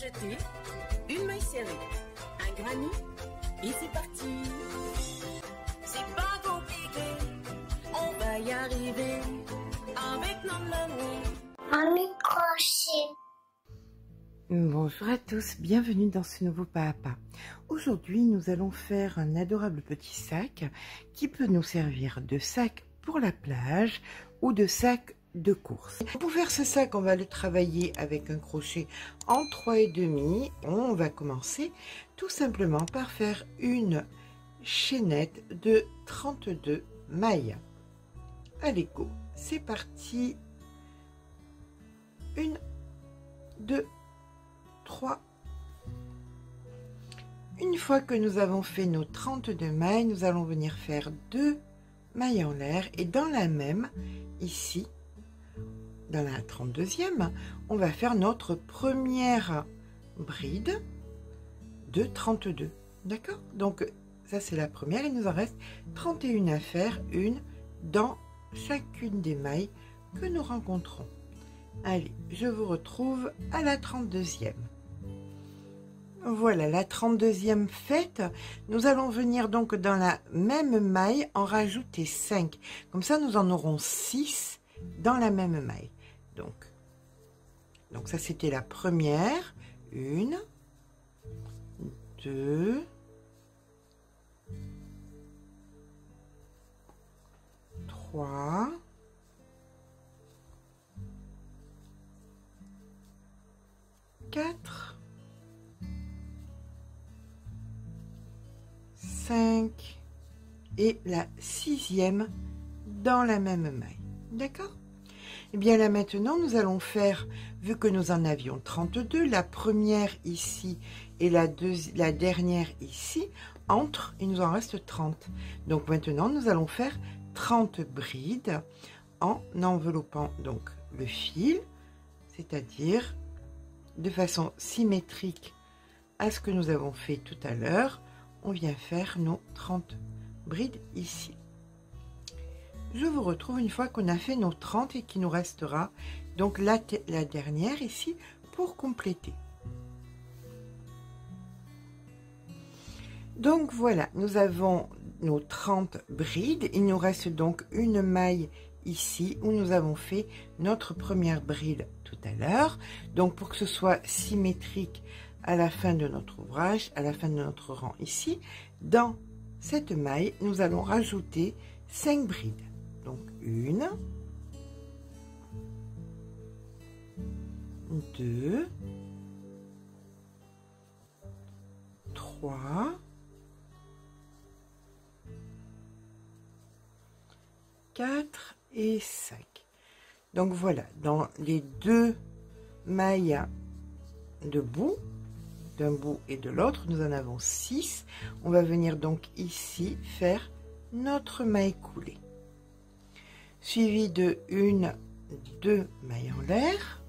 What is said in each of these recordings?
jeter, une maille serrée, un granit, et c'est parti. C'est pas compliqué, on va y arriver, avec nos mamies. Un micro-chip. Bonjour à tous, bienvenue dans ce nouveau pas à pas. Aujourd'hui, nous allons faire un adorable petit sac qui peut nous servir de sac pour la plage ou de sac de course. Pour faire ce sac, on va le travailler avec un crochet en 3,5. On va commencer tout simplement par faire une chaînette de 32 mailles. Allez go, c'est parti. 1, 2, 3. Une fois que nous avons fait nos 32 mailles, nous allons venir faire 2 mailles en l'air et dans la même, ici, dans la 32e, on va faire notre première bride de 32. D'accord? Donc, ça c'est la première. Il nous en reste 31 à faire, une dans chacune des mailles que nous rencontrons. Allez, je vous retrouve à la 32e. Voilà, la 32e faite. Nous allons venir donc dans la même maille en rajouter 5. Comme ça, nous en aurons 6 dans la même maille. Donc ça, c'était la première. 1, 2, 3, 4, 5 et la 6e dans la même maille. D'accord? Et bien là maintenant, nous allons faire, vu que nous en avions 32, la première ici et la dernière ici, entre, il nous en reste 30. Donc maintenant, nous allons faire 30 brides en enveloppant donc le fil, c'est-à-dire de façon symétrique à ce que nous avons fait tout à l'heure. On vient faire nos 30 brides ici. Je vous retrouve une fois qu'on a fait nos 30 et qu'il nous restera donc la dernière ici pour compléter. Donc voilà, nous avons nos 30 brides. Il nous reste donc une maille ici où nous avons fait notre première bride tout à l'heure. Donc pour que ce soit symétrique à la fin de notre ouvrage, à la fin de notre rang ici, dans cette maille, nous allons rajouter 5 brides. Donc 1, 2, 3, 4 et 5. Donc voilà, dans les 2 mailles de bout, d'un bout et de l'autre, nous en avons 6. On va venir donc ici faire notre maille coulée, suivi de 1, 2 mailles en l'air.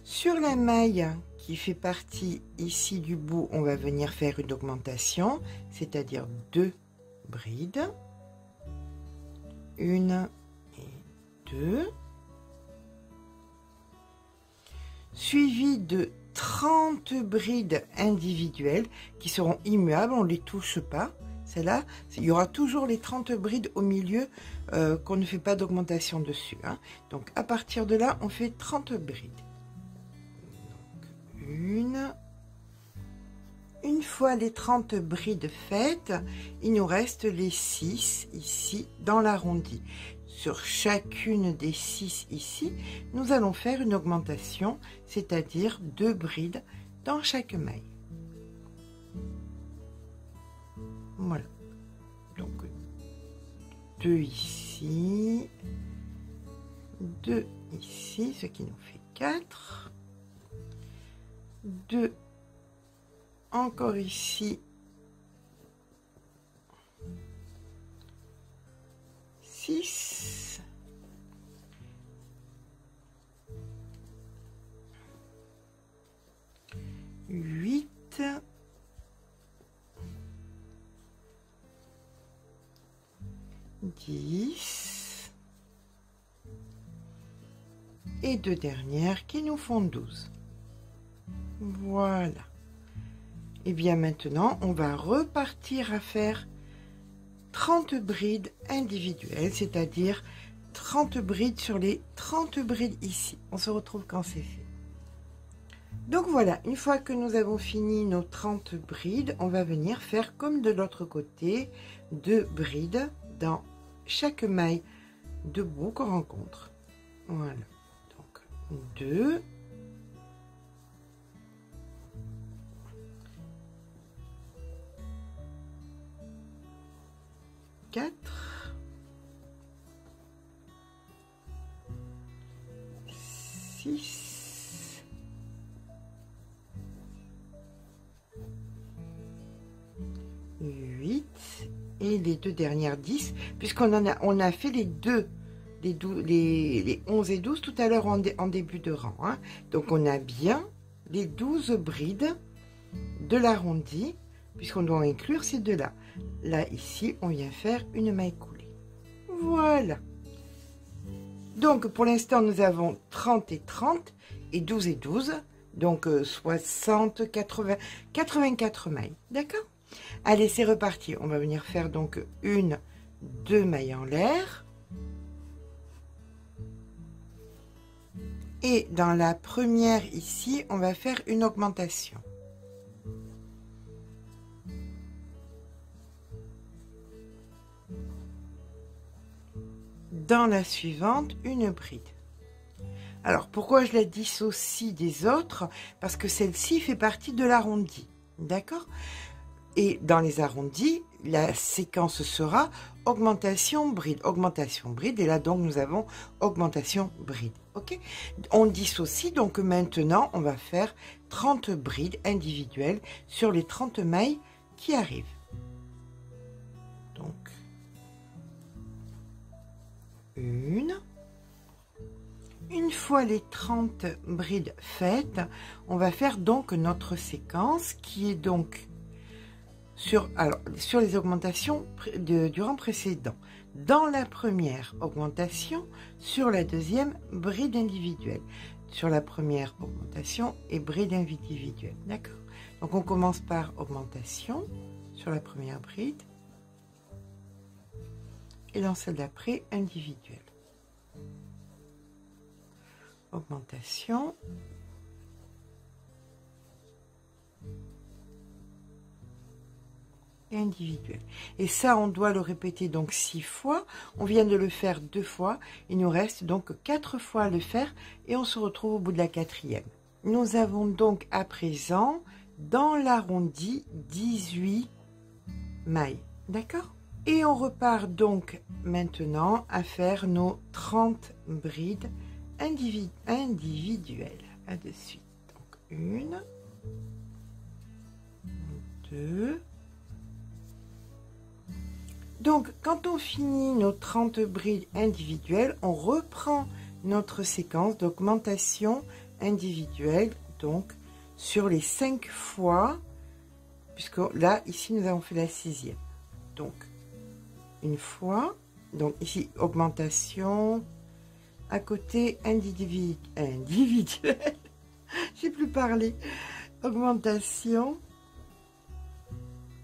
Sur la maille qui fait partie ici du bout, on va venir faire une augmentation, c'est-à-dire 2 brides, 1 et 2, suivi de 30 brides individuelles qui seront immuables, on ne les touche pas. Celle-là, il y aura toujours les 30 brides au milieu qu'on ne fait pas d'augmentation dessus. Hein. Donc à partir de là, on fait 30 brides. Donc, une fois les 30 brides faites, il nous reste les 6 ici dans l'arrondi. Sur chacune des 6 ici, nous allons faire une augmentation, c'est-à-dire 2 brides dans chaque maille. Voilà. Donc 2 ici, 2 ici, ce qui nous fait 4. 2 encore ici, 6, 8, 10 et 2 dernières qui nous font 12. Voilà. Et bien maintenant, on va repartir à faire 30 brides individuelles, c'est-à-dire 30 brides sur les 30 brides ici. On se retrouve quand c'est fait. Donc voilà, une fois que nous avons fini nos 30 brides, on va venir faire comme de l'autre côté, 2 brides dans chaque maille debout qu'on rencontre. Voilà, donc 2, 4, 6, 8 et les deux dernières 10, puisqu'on on a fait les 11 et 12 tout à l'heure en début de rang, hein. Donc on a bien les 12 brides de l'arrondi, puisqu'on doit inclure ces deux là. Là ici on vient faire une maille coulée. Voilà. Donc pour l'instant nous avons 30 et 30 et 12 et 12, donc 60, 80, 84 mailles, d'accord. Allez, c'est reparti. On va venir faire donc 1, 2 mailles en l'air. Et dans la première ici, on va faire une augmentation. Dans la suivante, une bride. Alors, pourquoi je la dissocie des autres? Parce que celle-ci fait partie de l'arrondi, d'accord? Et dans les arrondis, la séquence sera augmentation bride, et là donc nous avons augmentation bride. Ok, on dissocie, donc maintenant on va faire 30 brides individuelles sur les 30 mailles qui arrivent. Donc une fois les 30 brides faites, on va faire donc notre séquence qui est donc sur les augmentations du rang précédent. Dans la première augmentation, sur la deuxième, bride individuelle. Sur la première augmentation et bride individuelle. D'accord? Donc on commence par augmentation sur la première bride. Et dans celle d'après, individuelle. Augmentation. Individuel. Et ça, on doit le répéter donc 6 fois. On vient de le faire 2 fois. Il nous reste donc 4 fois à le faire et on se retrouve au bout de la 4e. Nous avons donc à présent dans l'arrondi 18 mailles. D'accord? Et on repart donc maintenant à faire nos 30 brides individuelles. À de suite. Donc 1, 2. Donc, quand on finit nos 30 brides individuelles, on reprend notre séquence d'augmentation individuelle, donc sur les 5 fois, puisque là, ici, nous avons fait la 6e. Donc, une fois, donc ici, augmentation, à côté, individuelle, j'ai plus parlé, augmentation,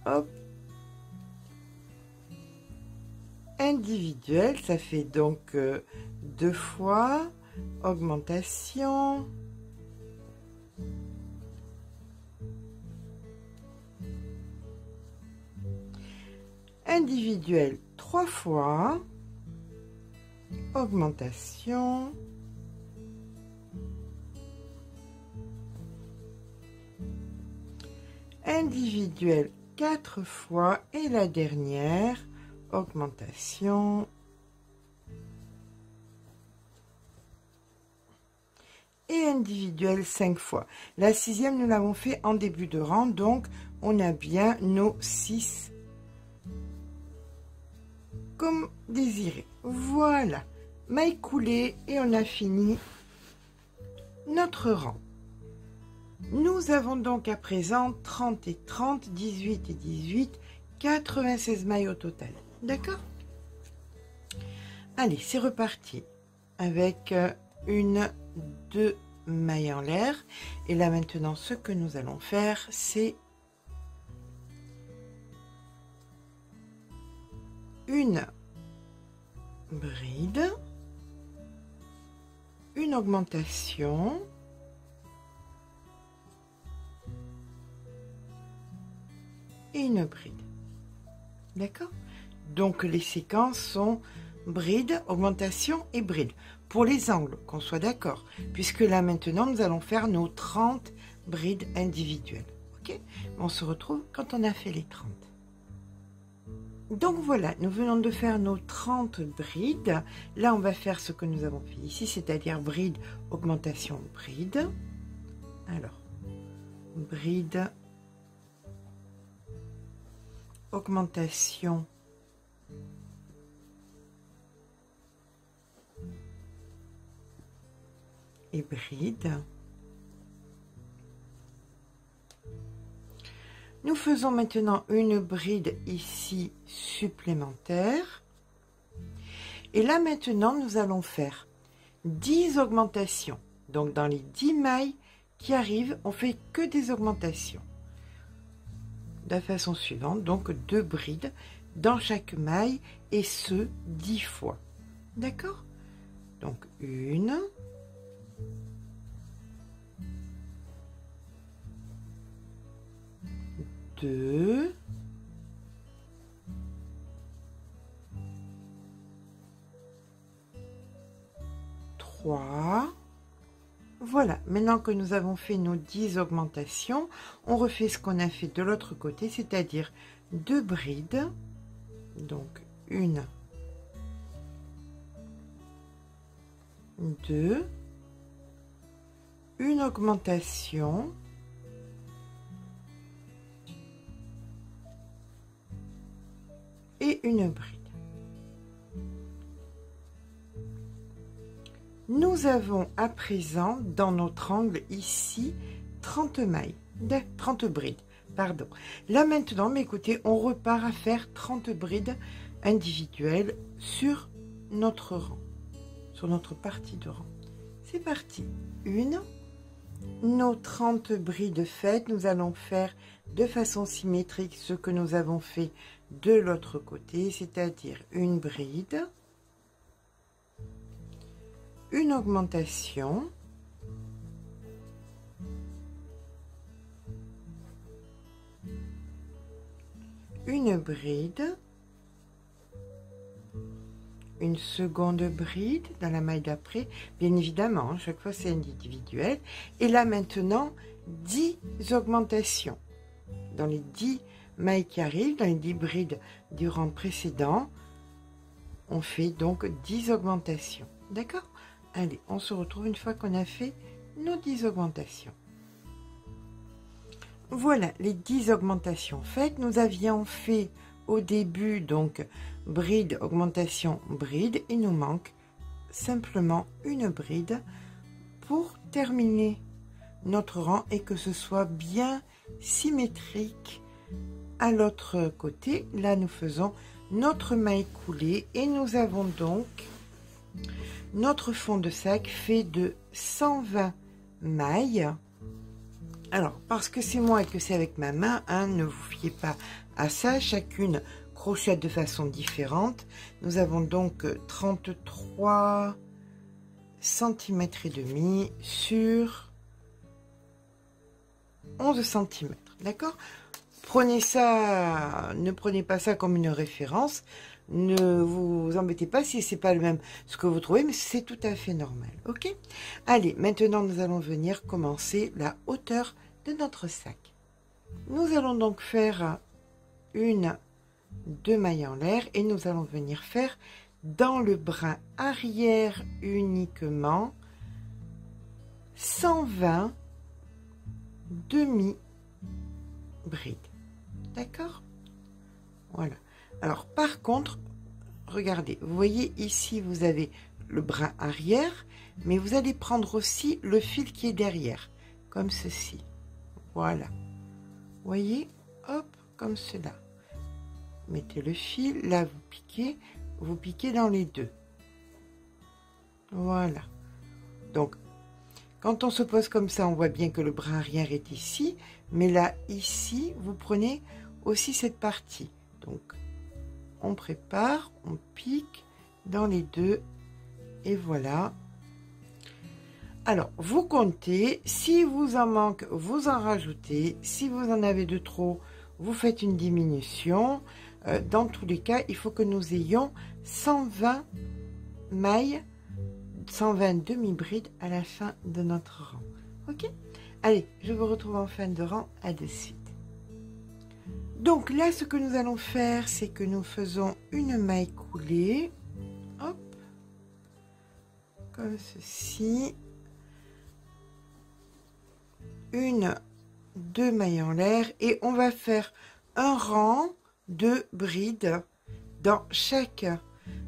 hop, individuelle, ça fait donc 2 fois, augmentation, individuelle 3 fois, augmentation, individuelle 4 fois et la dernière, augmentation, et individuelle 5 fois. La 6e, nous l'avons fait en début de rang, donc on a bien nos 6 comme désiré. Voilà, maille coulée et on a fini notre rang. Nous avons donc à présent 30 et 30, 18 et 18, 96 mailles au total. D'accord? Allez, c'est reparti avec 1, 2 mailles en l'air. Et là maintenant, ce que nous allons faire, c'est une bride, une augmentation, et une bride. D'accord? Donc les séquences sont bride, augmentation et bride. Pour les angles, qu'on soit d'accord. Puisque là maintenant, nous allons faire nos 30 brides individuelles. Ok? On se retrouve quand on a fait les 30. Donc voilà, nous venons de faire nos 30 brides. Là, on va faire ce que nous avons fait ici, c'est-à-dire bride, augmentation, bride. Alors, bride, augmentation, et bride. Nous faisons maintenant une bride ici supplémentaire. Et là maintenant, nous allons faire 10 augmentations. Donc dans les 10 mailles qui arrivent, on fait que des augmentations. De la façon suivante, donc 2 brides dans chaque maille et ce 10 fois. D'accord? Donc une, 2, 3. Voilà, maintenant que nous avons fait nos 10 augmentations, on refait ce qu'on a fait de l'autre côté, c'est-à-dire 2 brides, donc une, 2, une augmentation, et une bride. Nous avons à présent dans notre angle ici 30 mailles, 30 brides, pardon. Là maintenant, mais écoutez, on repart à faire 30 brides individuelles sur notre rang, sur notre partie de rang. C'est parti. Une, nos 30 brides faites, nous allons faire de façon symétrique ce que nous avons fait de l'autre côté, c'est-à-dire une bride, une augmentation, une bride, une seconde bride dans la maille d'après, bien évidemment, chaque fois c'est individuel, et là maintenant 10 augmentations dans les 10 mailles qui arrivent, dans les 10 brides du rang précédent, on fait donc 10 augmentations. D'accord? Allez, on se retrouve une fois qu'on a fait nos 10 augmentations. Voilà les 10 augmentations faites. Nous avions fait au début donc bride, augmentation, bride. Il nous manque simplement une bride pour terminer notre rang et que ce soit bien symétrique à l'autre côté. Là, nous faisons notre maille coulée et nous avons donc notre fond de sac fait de 120 mailles. Alors, parce que c'est moi et que c'est avec ma main, hein, ne vous fiez pas à ça, chacune crochette de façon différente. Nous avons donc 33 cm et demi sur 11 cm, d'accord? Prenez ça, ne prenez pas ça comme une référence, ne vous embêtez pas si c'est pas le même ce que vous trouvez, mais c'est tout à fait normal, ok? Allez, maintenant nous allons venir commencer la hauteur de notre sac. Nous allons donc faire une, 2 mailles en l'air et nous allons venir faire dans le brin arrière uniquement 120 demi brides. D'accord? Voilà. Alors, par contre, regardez, vous voyez ici, vous avez le brin arrière, mais vous allez prendre aussi le fil qui est derrière, comme ceci. Voilà. Vous voyez? Hop, comme cela. Mettez le fil, là, vous piquez dans les deux. Voilà. Donc, Quand on se pose comme ça, on voit bien que le bras arrière est ici, mais là, ici, vous prenez aussi cette partie. Donc, on prépare, on pique dans les deux, et voilà. Alors, vous comptez, si vous en manque, vous en rajoutez, si vous en avez de trop, vous faites une diminution. Dans tous les cas, il faut que nous ayons 120 mailles, 120 demi-brides à la fin de notre rang. Ok? Allez, je vous retrouve en fin de rang, à de suite. Donc là, ce que nous allons faire, c'est que nous faisons une maille coulée. Hop. Comme ceci. Une, deux mailles en l'air. Et on va faire un rang de brides dans chaque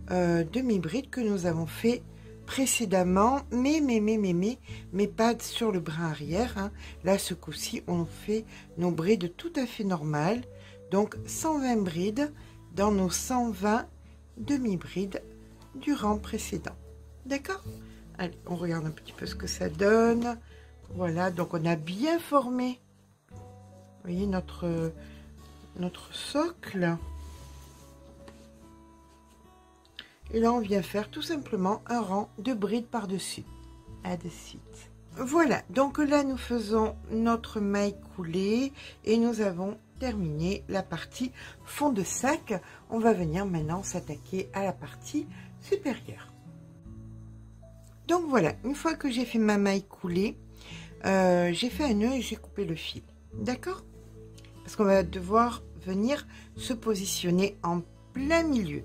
demi-bride que nous avons fait précédemment, mais pas sur le bras arrière, hein. Là, ce coup-ci, on fait nos brides tout à fait normales. Donc, 120 brides dans nos 120 demi-brides du rang précédent. D'accord? Allez, on regarde un petit peu ce que ça donne. Voilà, donc on a bien formé, vous voyez, notre socle. Et là, on vient faire tout simplement un rang de brides par-dessus. À de suite. Voilà, donc là, nous faisons notre maille coulée et nous avons terminé la partie fond de sac. On va venir maintenant s'attaquer à la partie supérieure. Donc voilà, une fois que j'ai fait ma maille coulée, j'ai fait un nœud et j'ai coupé le fil. D'accord? Parce qu'on va devoir venir se positionner en plein milieu.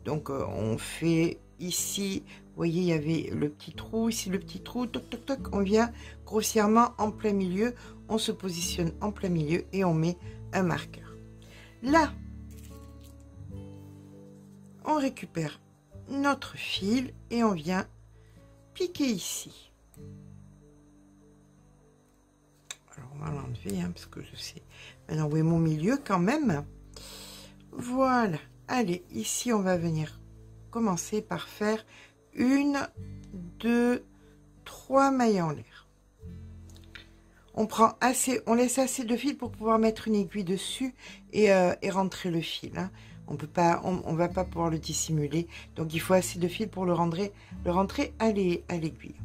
Donc, on fait ici, vous voyez, il y avait le petit trou, ici le petit trou, toc, toc, toc, on vient grossièrement en plein milieu, on se positionne en plein milieu et on met un marqueur. Là, on récupère notre fil et on vient piquer ici. Alors, on va l'enlever, hein, parce que je sais maintenant où est mon milieu quand même. Voilà. Allez, ici, on va venir commencer par faire une, deux, trois mailles en l'air. On prend assez, on laisse assez de fil pour pouvoir mettre une aiguille dessus et rentrer le fil, hein. On peut pas, on va pas pouvoir le dissimuler, donc il faut assez de fil pour le rentrer à l'aiguille.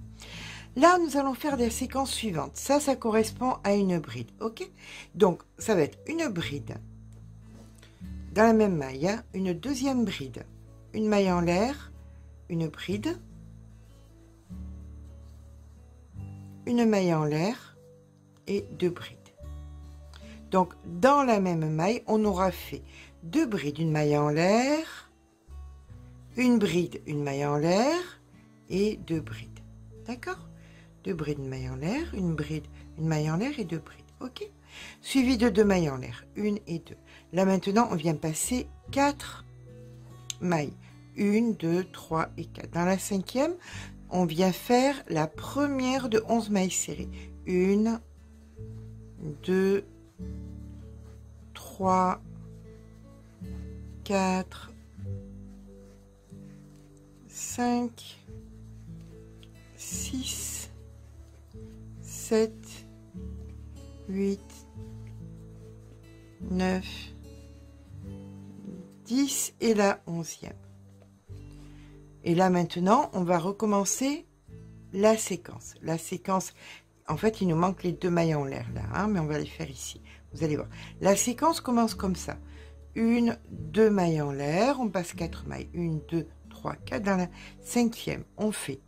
Là, nous allons faire la séquence suivante. Ça correspond à une bride, ok? Donc, ça va être une bride dans la même maille, hein, une deuxième bride, une maille en l'air, une bride, une maille en l'air et deux brides. Donc, dans la même maille, on aura fait deux brides, une maille en l'air, une bride, une maille en l'air et deux brides. D'accord? Deux brides, une maille en l'air, une bride, une maille en l'air et deux brides. Ok? Suivi de deux mailles en l'air, une et deux. Là maintenant, on vient passer 4 mailles. 1, 2, 3 et 4. Dans la cinquième, on vient faire la première de 11 mailles serrées. 1, 2, 3, 4, 5, 6, 7, 8, 9, 10 et la 11e. Et là maintenant, on va recommencer la séquence. La séquence, en fait, il nous manque les deux mailles en l'air là, hein, mais on va les faire ici. Vous allez voir. La séquence commence comme ça. 1, 2 mailles en l'air, on passe 4 mailles. 1, 2, 3, 4. Dans la cinquième, on fait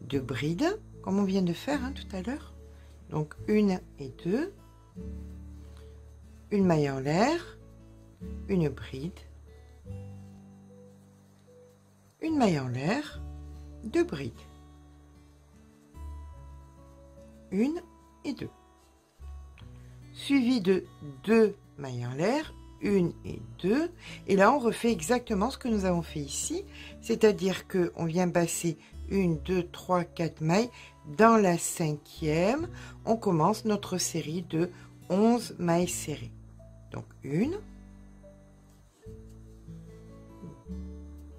deux brides, comme on vient de faire, hein, tout à l'heure. Donc, 1 et 2. Une maille en l'air, une bride, une maille en l'air, deux brides, une et deux, suivi de deux mailles en l'air, une et deux, et là on refait exactement ce que nous avons fait ici, c'est-à-dire que on vient passer 1, 2, 3, 4 mailles. Dans la cinquième, on commence notre série de 11 mailles serrées. Donc 1,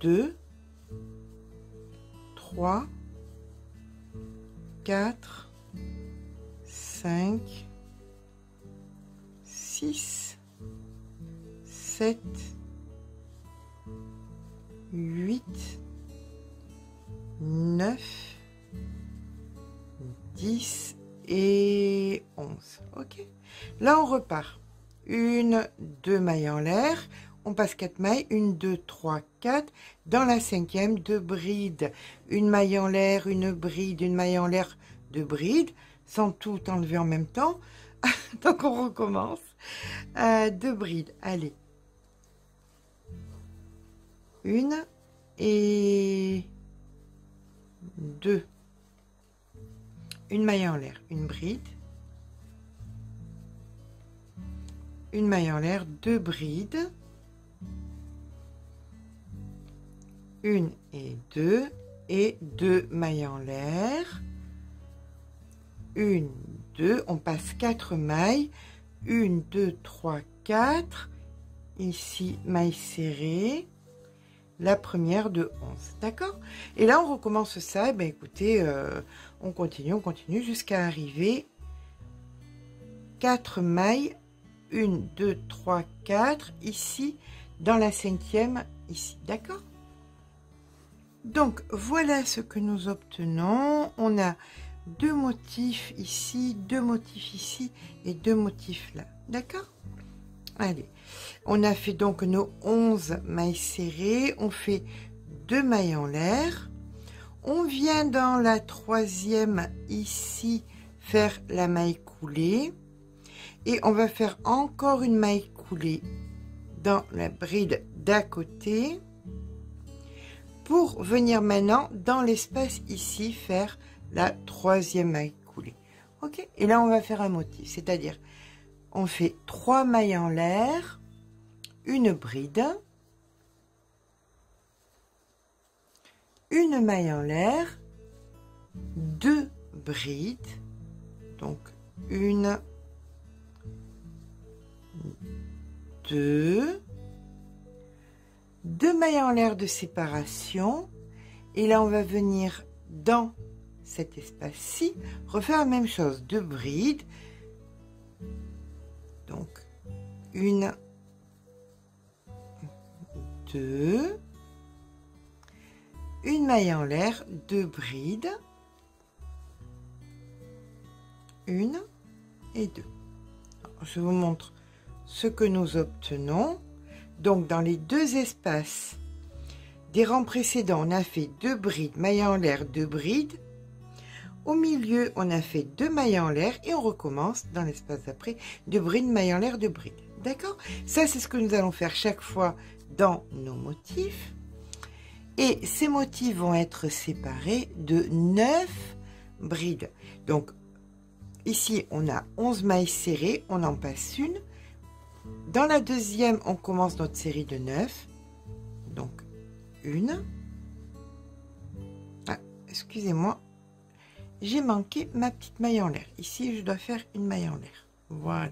2, 3, 4, 5, 6, 7, 8, 9, 10 et 11. Ok. Là, on repart. 1, 2 mailles en l'air. On passe 4 mailles. 1, 2, 3, 4. Dans la cinquième, 2 brides. Une maille en l'air, une bride, une maille en l'air, 2 brides. Sans tout enlever en même temps. Donc, on recommence. 2 brides. Allez. 1 et 2. Une maille en l'air, une bride. Une maille en l'air, 2 brides. 1 et 2 mailles en l'air. 1, 2, on passe 4 mailles. 1, 2, 3, 4. Ici, maille serrée. La première de 11, d'accord? Et là, on recommence ça. Ben, écoutez, on continue jusqu'à arriver 4 mailles. 1, 2, 3, 4. Ici, dans la cinquième, ici, d'accord? Donc, voilà ce que nous obtenons. On a 2 motifs ici, 2 motifs ici et 2 motifs là, d'accord? Allez, on a fait donc nos 11 mailles serrées, on fait 2 mailles en l'air, on vient dans la troisième ici faire la maille coulée et on va faire encore une maille coulée dans la bride d'à côté pour venir maintenant dans l'espace ici faire la troisième maille coulée. Ok, et là on va faire un motif, c'est-à-dire on fait 3 mailles en l'air, une bride, une maille en l'air, 2 brides, donc 1, 2, 2 mailles en l'air de séparation, et là on va venir dans cet espace-ci, refaire la même chose, 2 brides, donc 1, 2, une maille en l'air, 2 brides, 1 et 2. Alors, je vous montre ce que nous obtenons. Donc dans les 2 espaces des rangs précédents, on a fait 2 brides, mailles en l'air, 2 brides. Au milieu, on a fait 2 mailles en l'air et on recommence dans l'espace d'après, 2 brides, mailles en l'air, 2 brides. D'accord? Ça, c'est ce que nous allons faire chaque fois dans nos motifs. Et ces motifs vont être séparés de 9 brides. Donc, ici, on a 11 mailles serrées, on en passe une. Dans la deuxième, on commence notre série de 9. Donc, une. Ah, excusez-moi. J'ai manqué ma petite maille en l'air. Ici, je dois faire une maille en l'air. Voilà.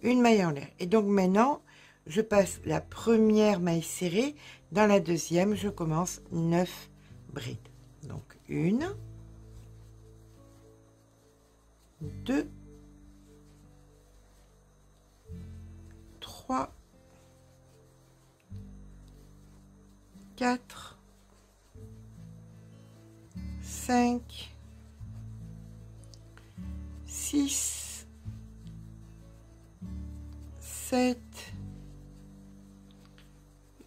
Une maille en l'air. Et donc, maintenant, je passe la première maille serrée. Dans la deuxième, je commence 9 brides. Donc, 1, 2, 3, 4, 5, 6, 7,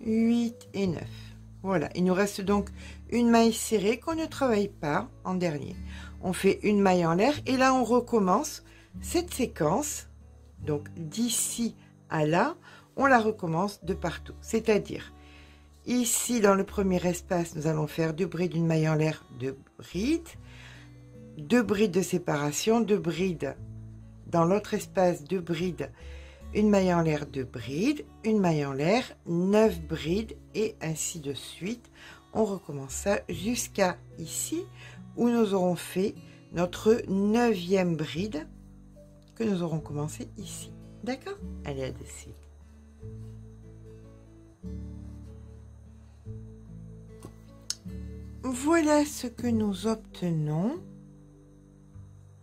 8 et 9. Voilà, il nous reste donc une maille serrée qu'on ne travaille pas en dernier. On fait une maille en l'air et là on recommence cette séquence. Donc d'ici à là, on la recommence de partout. C'est-à-dire, ici dans le premier espace, nous allons faire 2 brides, une maille en l'air, 2 brides. 2 brides de séparation, 2 brides dans l'autre espace, 2 brides, une maille en l'air, 2 brides, une maille en l'air, 9 brides et ainsi de suite. On recommence ça jusqu'à ici où nous aurons fait notre 9e bride que nous aurons commencé ici. D'accord? Allez, à de suite. Voilà ce que nous obtenons.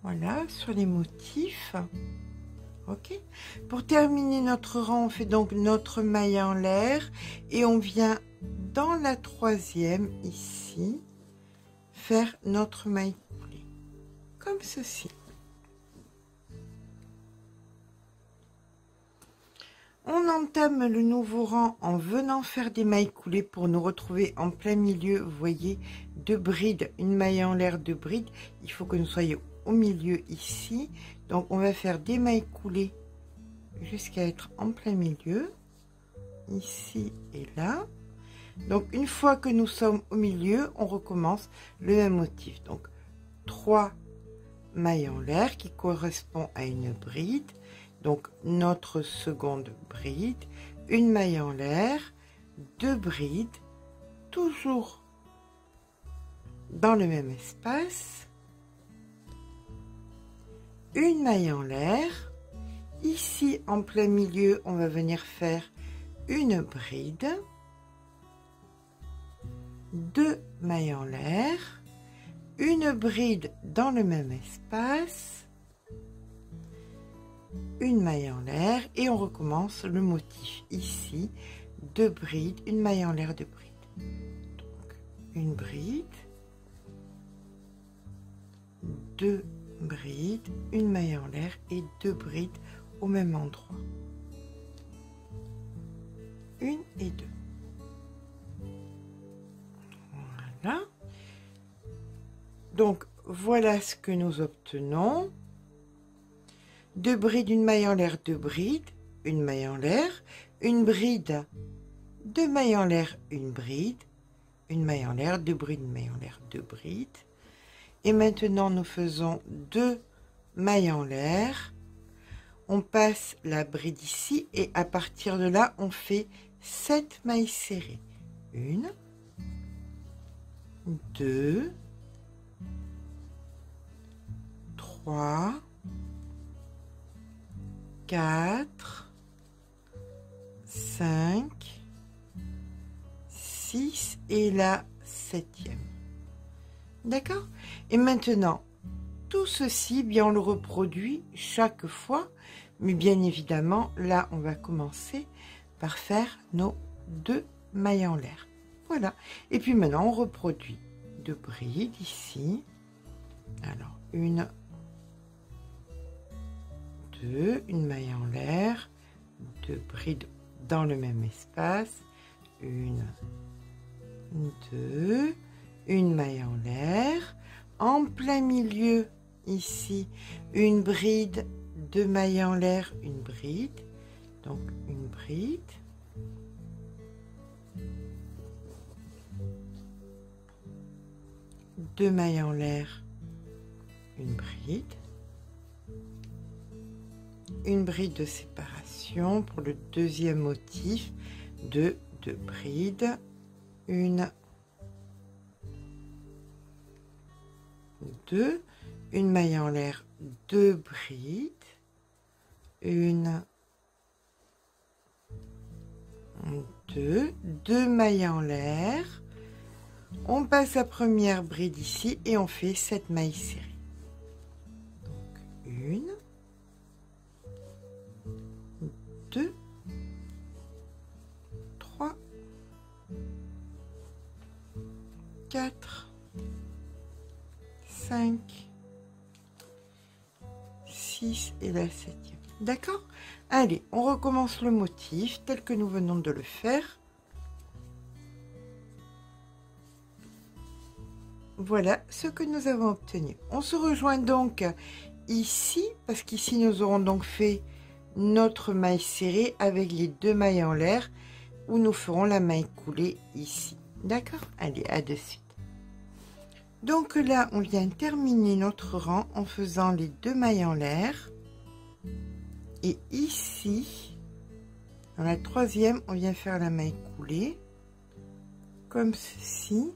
Voilà, sur les motifs. Ok. Pour terminer notre rang, on fait donc notre maille en l'air et on vient dans la troisième ici faire notre maille coulée comme ceci. On entame le nouveau rang en venant faire des mailles coulées pour nous retrouver en plein milieu. Vous voyez, deux brides, une maille en l'air, deux brides. Il faut que nous soyons au milieu ici. Donc on va faire des mailles coulées jusqu'à être en plein milieu, ici et là. Donc une fois que nous sommes au milieu, on recommence le même motif. Donc 3 mailles en l'air qui correspond à une bride. Donc notre seconde bride, une maille en l'air, 2 brides, toujours dans le même espace, une maille en l'air. Ici en plein milieu, on va venir faire une bride, 2 mailles en l'air, une bride dans le même espace, une maille en l'air et on recommence le motif ici, 2 brides, une maille en l'air, 2 brides. Donc une bride, 2 brides, une maille en l'air et 2 brides au même endroit. Une et 2. Voilà. Donc voilà ce que nous obtenons. 2 brides, une maille en l'air, 2 brides, une maille en l'air, une bride, 2 mailles en l'air, une bride, une maille en l'air, 2 brides, une maille en l'air, 2 brides. Et maintenant nous faisons 2 mailles en l'air. On passe la bride ici et à partir de là, on fait 7 mailles serrées. 1, 2, 3, 4, 5, 6 et la 7e. D'accord? Et maintenant, tout ceci, bien, on le reproduit chaque fois. Mais bien évidemment, là, on va commencer par faire nos 2 mailles en l'air. Voilà. Et puis maintenant, on reproduit 2 brides ici. Alors, 1, 2, une maille en l'air, 2 brides dans le même espace. 1, 2, une maille en l'air. En plein milieu, ici, une bride, 2 mailles en l'air, une bride, donc une bride, deux mailles en l'air, une bride de séparation pour le deuxième motif de 2 brides, une, 2, une maille en l'air, 2 brides, 1, 2, 2 mailles en l'air. On passe la première bride ici et on fait 7 mailles serrées. Donc 1, 2, 3, 4, 5, 6 et la 7e. D'accord? Allez, on recommence le motif tel que nous venons de le faire. Voilà ce que nous avons obtenu. On se rejoint donc ici, parce qu'ici nous aurons donc fait notre maille serrée avec les 2 mailles en l'air, où nous ferons la maille coulée ici. D'accord? Allez, à de suite. Donc là, on vient terminer notre rang en faisant les 2 mailles en l'air. Et ici, dans la troisième, on vient faire la maille coulée, comme ceci.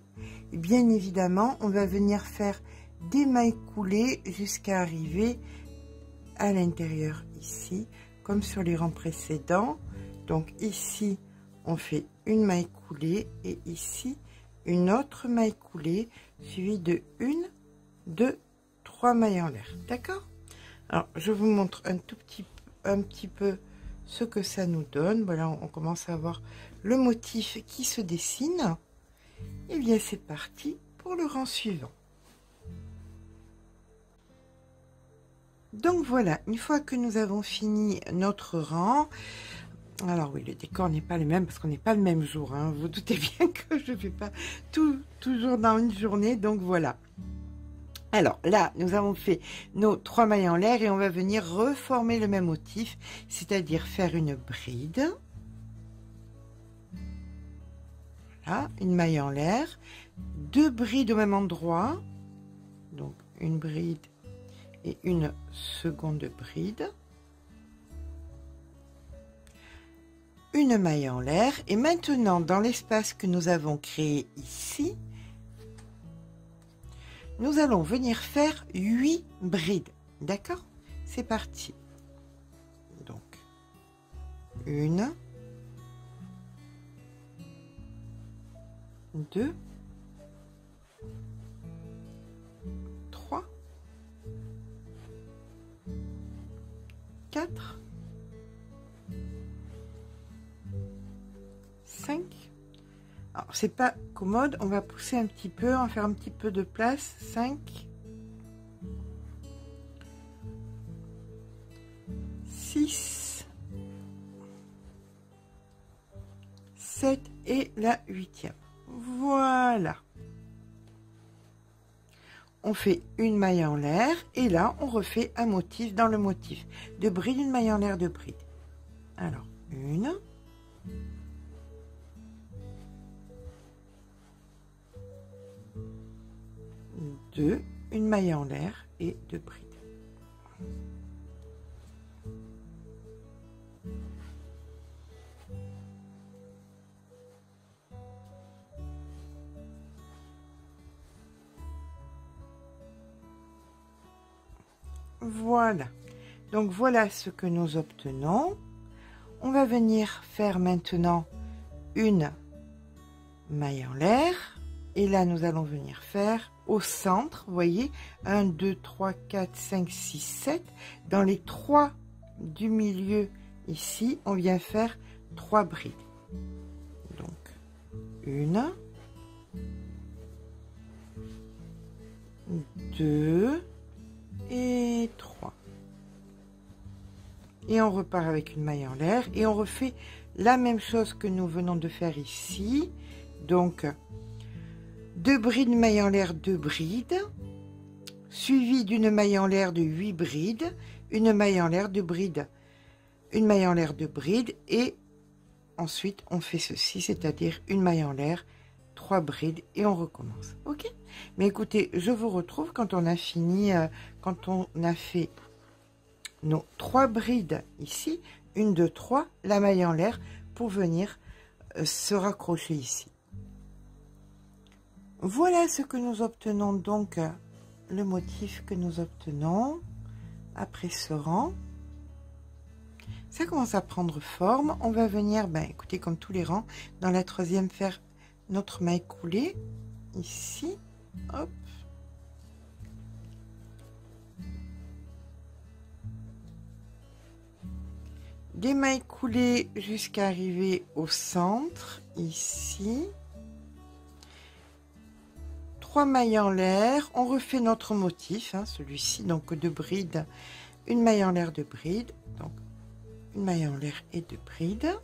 Et bien évidemment, on va venir faire des mailles coulées jusqu'à arriver à l'intérieur ici, comme sur les rangs précédents. Donc ici, on fait une maille coulée et ici, une autre maille coulée, suivie de 1, 2, 3. 3 mailles en l'air, d'accord? Alors, je vous montre un petit peu ce que ça nous donne. Voilà, on commence à voir le motif qui se dessine. Et bien, c'est parti pour le rang suivant. Donc voilà, une fois que nous avons fini notre rang, alors oui, le décor n'est pas le même parce qu'on n'est pas le même jour, hein. Vous doutez bien que je ne fais pas toujours dans une journée, donc voilà. Alors là, nous avons fait nos 3 mailles en l'air et on va venir reformer le même motif, c'est-à-dire faire une bride. Voilà, une maille en l'air, 2 brides au même endroit, donc une bride et une seconde bride, une maille en l'air, et maintenant dans l'espace que nous avons créé ici, nous allons venir faire 8 brides, d'accord? C'est parti. Donc, 1, 2, 3, 4, 5. Alors, c'est pas commode, on va pousser un petit peu, on va faire un petit peu de place. 5, 6, 7 et la 8e. Voilà. On fait une maille en l'air et là on refait un motif dans le motif de bride, une maille en l'air de bride. Alors 1, 2, une maille en l'air et 2 brides. Voilà, donc voilà ce que nous obtenons. On va venir faire maintenant une maille en l'air et là nous allons venir faire au centre, vous voyez, 1, 2, 3, 4, 5, 6, 7. Dans les 3 du milieu ici, on vient faire 3 brides. Donc 1, 2 et 3. Et on repart avec une maille en l'air et on refait la même chose que nous venons de faire ici. Donc 2 brides, maille en l'air, 2 brides, suivi d'une maille en l'air de 8 brides, une maille en l'air de bride, une maille en l'air de bride, et ensuite on fait ceci, c'est-à-dire une maille en l'air, 3 brides, et on recommence. Ok? Mais écoutez, je vous retrouve quand on a fini, quand on a fait nos 3 brides ici, 1, 2, 3, la maille en l'air pour venir se raccrocher ici. Voilà ce que nous obtenons, donc le motif que nous obtenons après ce rang. Ça commence à prendre forme. On va venir, écoutez, comme tous les rangs, dans la 3e faire notre maille coulée ici. Hop. Des mailles coulées jusqu'à arriver au centre ici. 3 mailles en l'air, on refait notre motif, hein, celui-ci, donc 2 brides, une maille en l'air, 2 brides, donc une maille en l'air et 2 brides,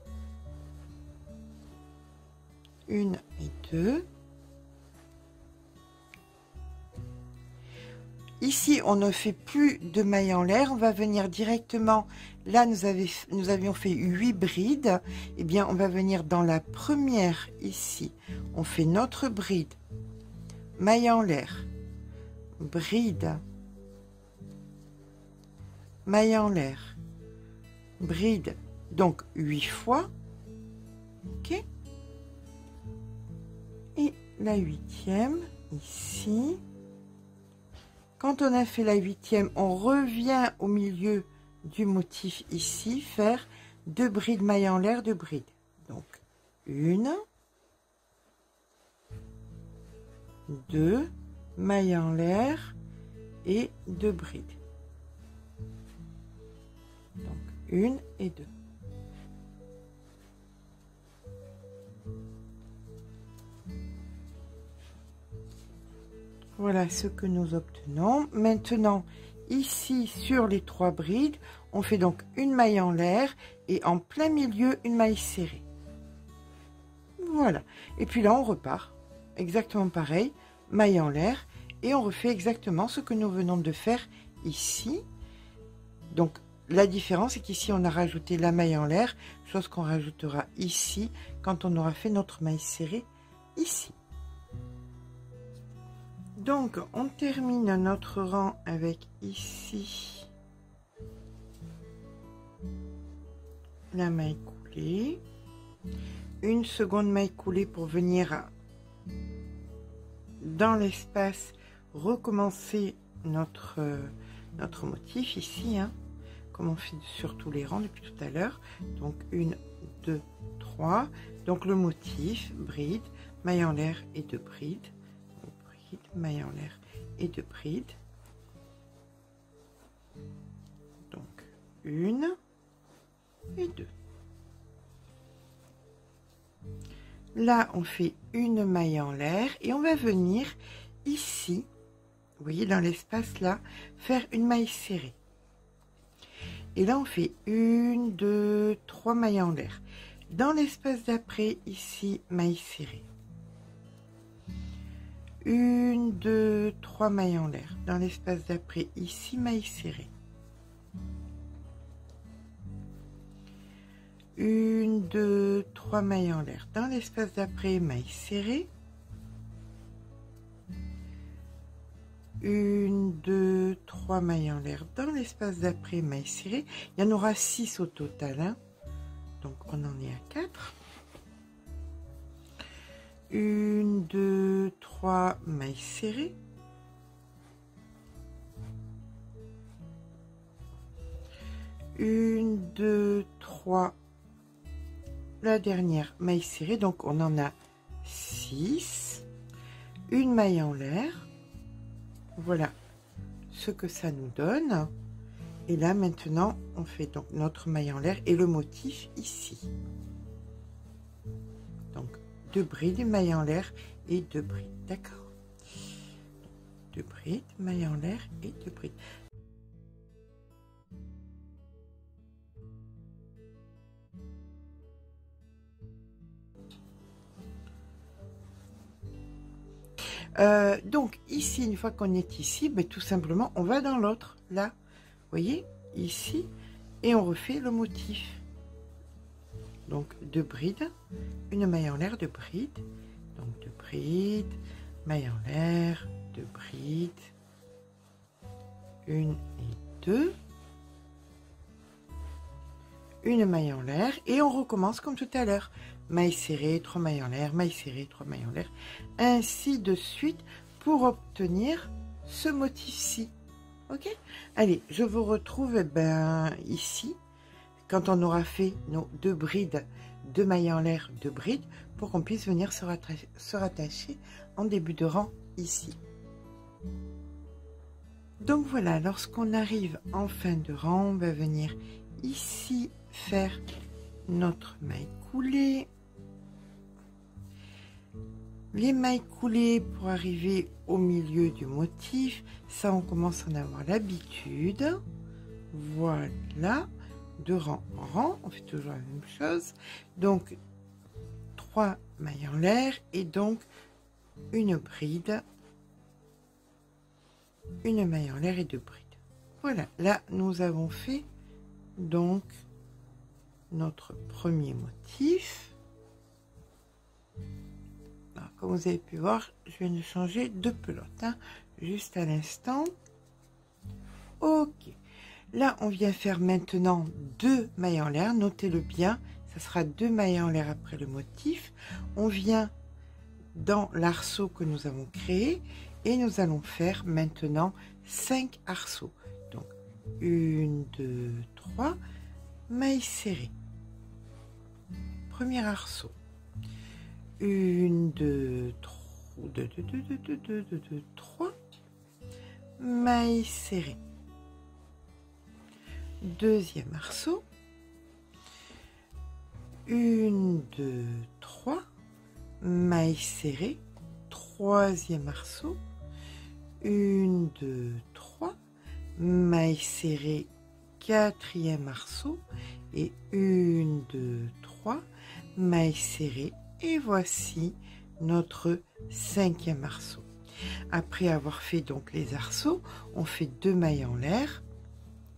1 et 2. Ici, on ne fait plus de mailles en l'air, on va venir directement, là nous avions fait 8 brides, et bien on va venir dans la première ici, on fait notre bride, maille en l'air, bride, maille en l'air, bride, donc 8 fois, ok, et la 8e ici. Quand on a fait la 8e, on revient au milieu du motif ici, faire 2 brides, mailles en l'air, 2 brides, donc 1, 2, maille en l'air et 2 brides. Donc 1 et 2. Voilà ce que nous obtenons. Maintenant, ici sur les 3 brides, on fait donc une maille en l'air et en plein milieu une maille serrée. Voilà. Et puis là, on repart. Exactement pareil, maille en l'air. Et on refait exactement ce que nous venons de faire ici. Donc, la différence, c'est qu'ici, on a rajouté la maille en l'air, chose qu'on rajoutera ici quand on aura fait notre maille serrée ici. Donc, on termine notre rang avec ici la maille coulée, une seconde maille coulée pour venir dans l'espace recommencer notre motif ici, hein, comme on fait sur tous les rangs depuis tout à l'heure. Donc, 1, 2, 3. Donc, le motif, bride, maille en l'air et 2 brides. Maille en l'air et 2 brides. Donc 1 et 2. Là, on fait une maille en l'air et on va venir ici, vous voyez, dans l'espace là, faire une maille serrée. Et là, on fait 1, 2, 3 mailles en l'air. Dans l'espace d'après, ici, maille serrée. 1, 2, 3 mailles en l'air. Dans l'espace d'après, ici, maille serrée. 1, 2, 3 mailles en l'air. Dans l'espace d'après, maille serrée. 1, 2, 3 mailles en l'air. Dans l'espace d'après, maille serrée. Il y en aura 6 au total, hein. Donc, on en est à 4. 1, 2, 3 mailles serrées. 1, 2, 3. La dernière maille serrée. Donc, on en a 6. Une maille en l'air. Voilà ce que ça nous donne. Et là, maintenant, on fait donc notre maille en l'air et le motif ici. Donc, 2 brides, une maille en l'air et 2 brides, d'accord. 2 brides, maille en l'air et 2 brides. Donc ici, une fois qu'on est ici, ben, tout simplement, on va dans l'autre, là, vous voyez, ici, et on refait le motif. Donc 2 brides, une maille en l'air, 2 brides, donc 2 brides, maille en l'air, 2 brides, 1 et 2, une maille en l'air, et on recommence comme tout à l'heure. Maille serrée, 3 mailles en l'air, maille serrée, 3 mailles en l'air, ainsi de suite pour obtenir ce motif-ci. Ok? Allez, je vous retrouve ici, quand on aura fait nos 2 brides, 2 mailles en l'air, 2 brides, pour qu'on puisse venir se rattacher en début de rang ici. Donc voilà, lorsqu'on arrive en fin de rang, on va venir ici faire notre maille coulée. Les mailles coulées pour arriver au milieu du motif, ça on commence à en avoir l'habitude. Voilà, de rang en rang, on fait toujours la même chose. Donc 3 mailles en l'air et donc une bride, une maille en l'air et 2 brides. Voilà, là nous avons fait donc notre premier motif. Alors, comme vous avez pu voir, je viens de changer de pelote, hein, juste à l'instant. Ok, là on vient faire maintenant 2 mailles en l'air, notez-le bien, ça sera 2 mailles en l'air après le motif. On vient dans l'arceau que nous avons créé et nous allons faire maintenant 5 arceaux. Donc 1, 2, 3 mailles serrées. Premier arceau. 1, 2, 3, 2, 2, 2, 2, 2, 2, 2, 3. maille serré. Deuxième arceau. 1, 2, 3, maille serrée. Troisième arceau. 1, 2, 3, maille serrée. Quatrième arceau. Et 1, 2, 3, maille serrée. Et voici notre cinquième arceau. Après avoir fait donc les arceaux, on fait 2 mailles en l'air,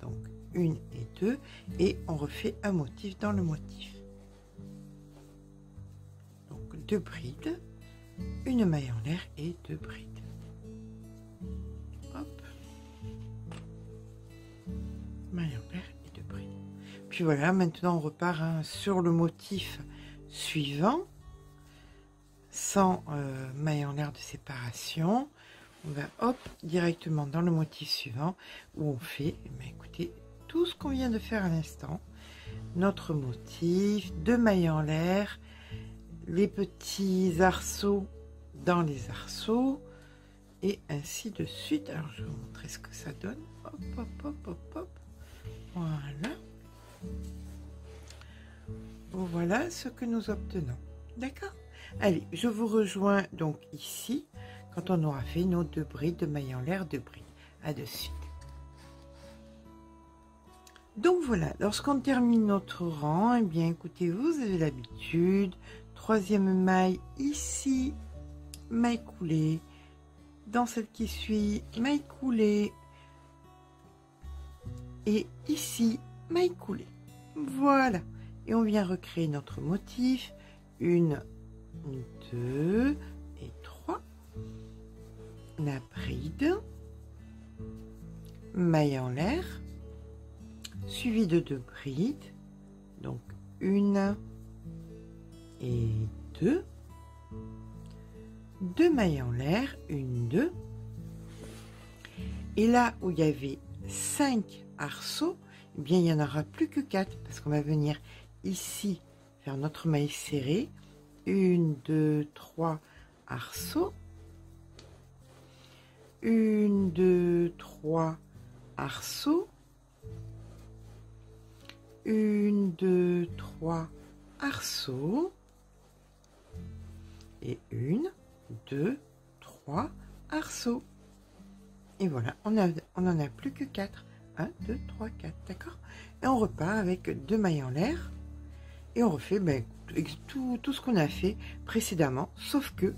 donc 1 et 2, et on refait un motif dans le motif. Donc 2 brides, une maille en l'air et 2 brides. Hop, maille en l'air et 2 brides. Puis voilà, maintenant on repart sur le motif suivant. Sans maille en l'air de séparation, on va hop directement dans le motif suivant où on fait, écoutez, tout ce qu'on vient de faire à l'instant. Notre motif, 2 mailles en l'air, les petits arceaux dans les arceaux et ainsi de suite. Alors je vais vous montrer ce que ça donne. Hop, hop, hop, hop, hop. Voilà. Voilà ce que nous obtenons. D'accord? Allez, je vous rejoins donc ici, quand on aura fait nos 2 brides de mailles en l'air, 2 brides. À de suite. Donc voilà, lorsqu'on termine notre rang, eh bien écoutez, vous avez l'habitude, troisième maille ici, maille coulée, dans celle qui suit, maille coulée, et ici, maille coulée. Voilà, et on vient recréer notre motif, 1, 2 et 3, la bride, maille en l'air, suivi de 2 brides, donc 1 et 2, 2 mailles en l'air, 1, 2, et là où il y avait 5 arceaux, eh bien il n'y en aura plus que 4 parce qu'on va venir ici faire notre maille serrée, 1, 2, 3 arceaux, 1, 2, 3 arceaux, 1, 2, 3 arceaux, et 1, 2, 3 arceaux. Et voilà, on en a plus que 4. 1, 2, 3, 4, d'accord? Et on repart avec 2 mailles en l'air. Et on refait tout ce qu'on a fait précédemment, sauf que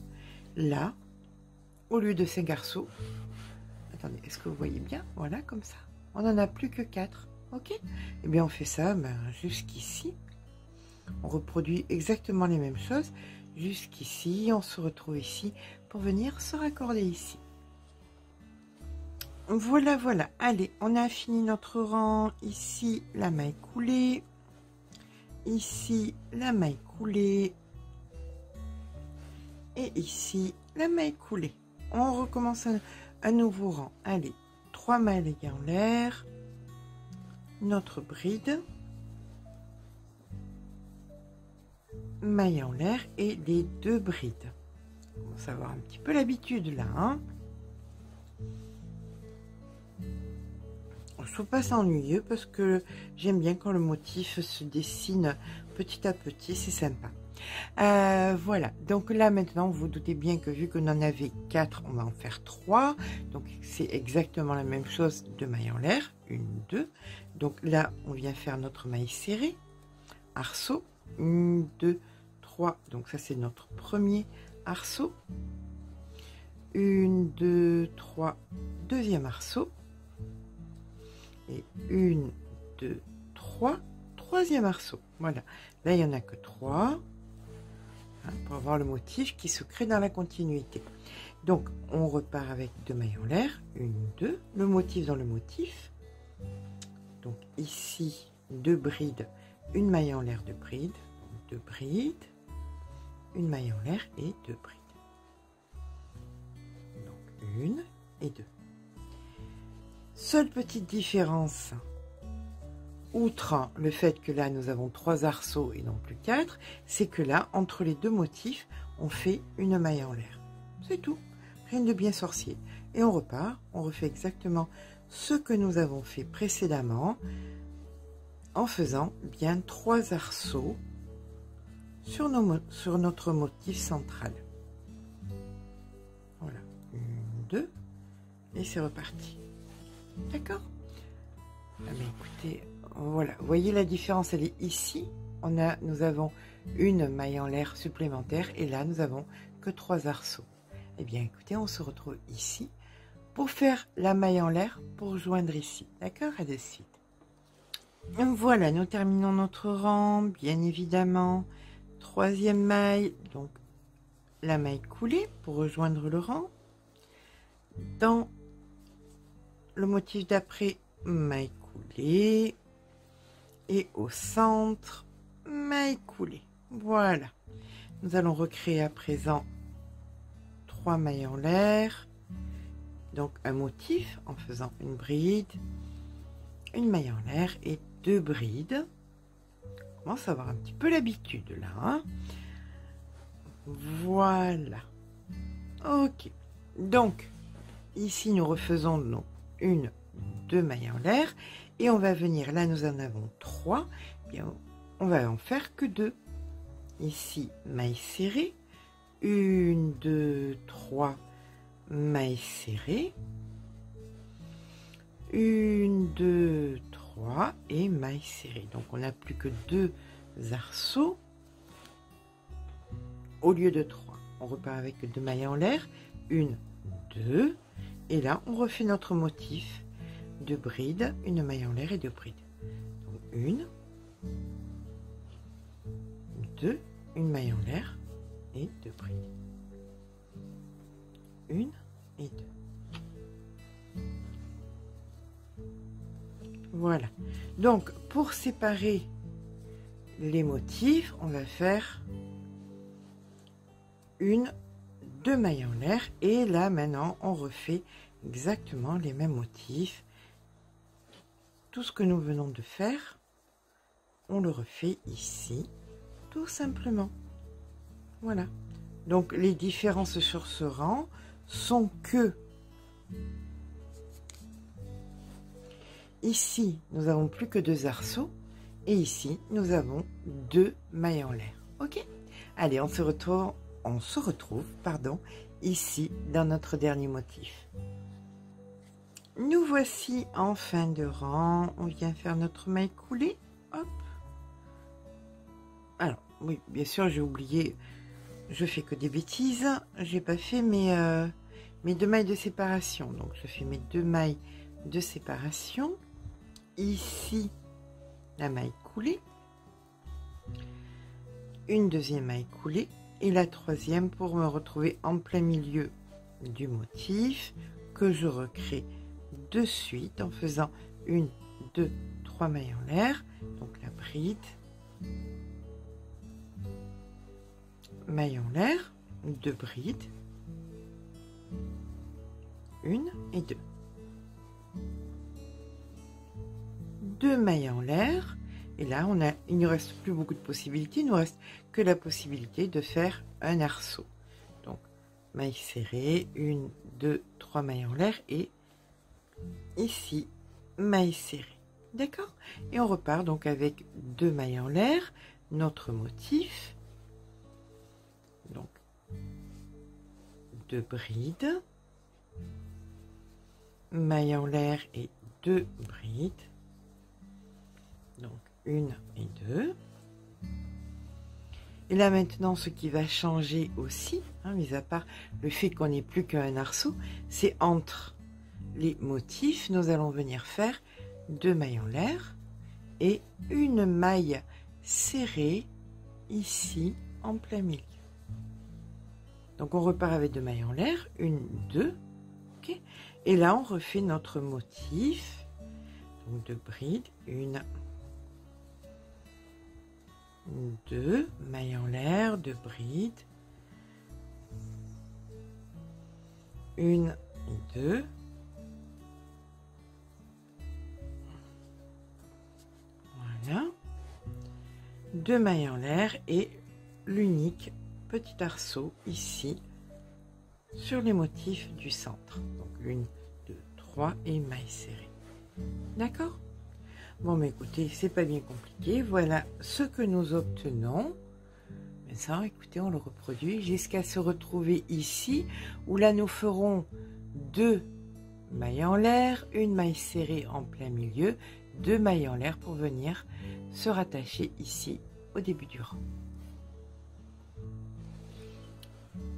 là, au lieu de 5 arceaux, attendez, est-ce que vous voyez bien? Voilà, comme ça. On n'en a plus que 4, ok? Et bien on fait ça jusqu'ici. On reproduit exactement les mêmes choses jusqu'ici. On se retrouve ici pour venir se raccorder ici. Voilà, voilà. Allez, on a fini notre rang. Ici, la maille coulée. Ici, la maille coulée. Et ici, la maille coulée. On recommence un nouveau rang. Allez, 3 mailles en l'air. Notre bride. Maille en l'air et les 2 brides. On commence à avoir un petit peu l'habitude là, hein. Il ne faut pas s'ennuyer parce que j'aime bien quand le motif se dessine petit à petit, c'est sympa. Voilà, donc là maintenant vous doutez bien que vu qu'on en avait 4, on va en faire 3, donc c'est exactement la même chose, 2 mailles en l'air, 1, 2, donc là on vient faire notre maille serrée, arceau, 1, 2, 3, donc ça c'est notre premier arceau, 1, 2, 3, deuxième arceau, et 1, 2, 3, troisième arceau. Voilà, là il n'y en a que 3 pour avoir le motif qui se crée dans la continuité. Donc on repart avec 2 mailles en l'air, 1, 2, le motif dans le motif. Donc ici 2 brides, une maille en l'air, 2 brides, 2 brides, une maille en l'air et 2 brides. Donc 1 et 2. Seule petite différence, outre le fait que là nous avons 3 arceaux et non plus 4, c'est que là entre les 2 motifs on fait une maille en l'air. C'est tout, rien de bien sorcier. Et on repart, on refait exactement ce que nous avons fait précédemment en faisant bien 3 arceaux sur notre motif central. Voilà, 1, 2, et c'est reparti. D'accord? Ah, mais écoutez, voilà, vous voyez la différence, elle est ici. Nous avons une maille en l'air supplémentaire et là nous avons que 3 arceaux. Eh bien écoutez, on se retrouve ici pour faire la maille en l'air pour joindre ici. D'accord? À de suite. Voilà, nous terminons notre rang, bien évidemment. 3e maille, donc la maille coulée pour rejoindre le rang. Dans le motif d'après, maille coulée. Et au centre, maille coulée. Voilà. Nous allons recréer à présent 3 mailles en l'air. Donc un motif en faisant une bride, une maille en l'air et 2 brides. On commence à avoir un petit peu l'habitude là. Hein, voilà. Ok. Donc ici nous refaisons nos 1, 2 mailles en l'air et on va venir là, nous en avons 3. Bien, on va en faire que 2. Ici maille serrée, 1, 2, 3 mailles serrées, 1, 2, 3 et maille serrée. Donc on n'a plus que 2 arceaux au lieu de 3. On repart avec 2 mailles en l'air, 1, 2 et là on refait notre motif de bride, une maille en l'air et 2 brides. Donc 1, 2, une maille en l'air et 2 brides. 1 et 2. Voilà. Donc pour séparer les motifs, on va faire 1, 2 mailles en l'air et là maintenant on refait exactement les mêmes motifs. Tout ce que nous venons de faire, on le refait ici, tout simplement. Voilà. Donc les différences sur ce rang sont que ici nous avons plus que 2 arceaux et ici nous avons 2 mailles en l'air. Ok, allez, on se retrouve pardon, ici dans notre dernier motif. Nous voici en fin de rang. On vient faire notre maille coulée. Hop. Alors oui, bien sûr j'ai oublié, je fais que des bêtises, j'ai pas fait mes 2 mailles de séparation. Donc je fais mes 2 mailles de séparation. Ici la maille coulée, une 2e maille coulée et la 3e pour me retrouver en plein milieu du motif que je recrée de suite en faisant 1, 2, 3 mailles en l'air. Donc la bride, maille en l'air, 2 brides, 1 et 2. 2 mailles en l'air et là il ne reste plus beaucoup de possibilités, il ne reste que la possibilité de faire un arceau. Donc maille serrée, 1, 2, 3 mailles en l'air et ici maille serrée. D'accord? Et on repart donc avec 2 mailles en l'air, notre motif. Donc 2 brides, maille en l'air et 2 brides. Donc 1 et 2. Et là maintenant ce qui va changer aussi, hein, mis à part le fait qu'on n'ait plus qu'un arceau, c'est entre les motifs, nous allons venir faire 2 mailles en l'air et une maille serrée ici en plein milieu. Donc on repart avec 2 mailles en l'air, 1, 2, ok, et là on refait notre motif, donc de bride, 1, 2 mailles en l'air, 2 brides, 1 et 2, voilà, 2 mailles en l'air et l'unique petit arceau ici sur les motifs du centre. Donc 1, 2, 3 et maille serrée. D'accord? Bon, mais écoutez, c'est pas bien compliqué. Voilà ce que nous obtenons. Mais ça, écoutez, on le reproduit jusqu'à se retrouver ici, où là, nous ferons 2 mailles en l'air, une maille serrée en plein milieu, 2 mailles en l'air pour venir se rattacher ici au début du rang.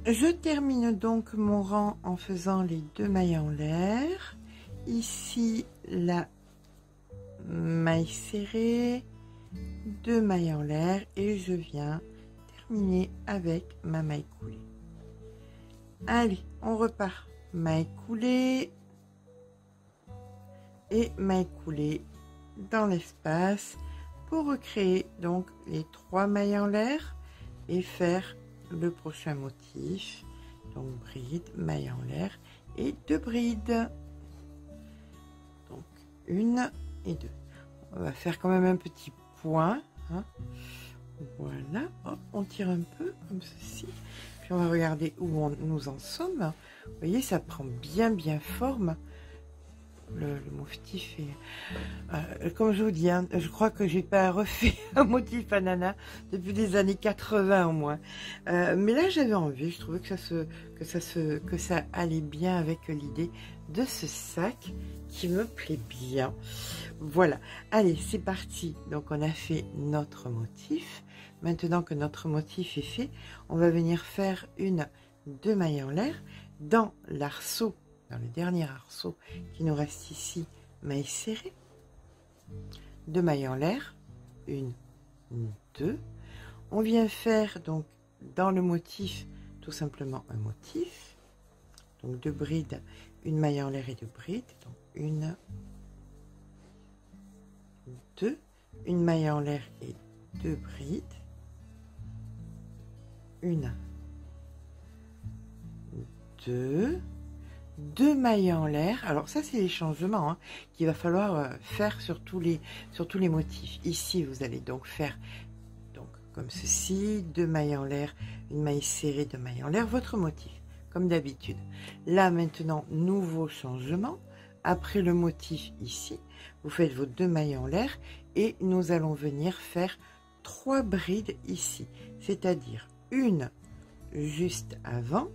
Je termine donc mon rang en faisant les 2 mailles en l'air. Ici, la maille serrée, 2 mailles en l'air et je viens terminer avec ma maille coulée. Allez, on repart. Maille coulée et maille coulée dans l'espace pour recréer donc les 3 mailles en l'air et faire le prochain motif. Donc bride, maille en l'air et 2 brides. Donc 1 et 2. On va faire quand même un petit point. Hein. Voilà, hop, on tire un peu comme ceci. Puis on va regarder où nous en sommes. Vous voyez, ça prend bien forme. Le motif est... comme je vous dis, hein, je crois que j'ai pas refait un motif ananas depuis les années 80 au moins. Mais là, j'avais envie, je trouvais que ça allait bien avec l'idée de ce sac qui me plaît bien. Voilà, allez, c'est parti. Donc, on a fait notre motif. Maintenant que notre motif est fait, on va venir faire 2 mailles en l'air dans l'arceau. Dans le dernier arceau qui nous reste ici, maille serrée, 2 mailles en l'air, 1, 2. On vient faire donc dans le motif tout simplement un motif, donc 2 brides, 1 maille en l'air et 2 brides, donc 1, 2, 1 maille en l'air et 2 brides, 1, 2, 2 mailles en l'air. Alors ça, c'est les changements hein, qu'il va falloir faire sur tous les motifs. Ici, vous allez donc faire donc comme ceci, 2 mailles en l'air, 1 maille serrée, 2 mailles en l'air, votre motif, comme d'habitude. Là, maintenant, nouveau changement. Après le motif ici, vous faites vos 2 mailles en l'air et nous allons venir faire 3 brides ici, c'est-à-dire une juste avant,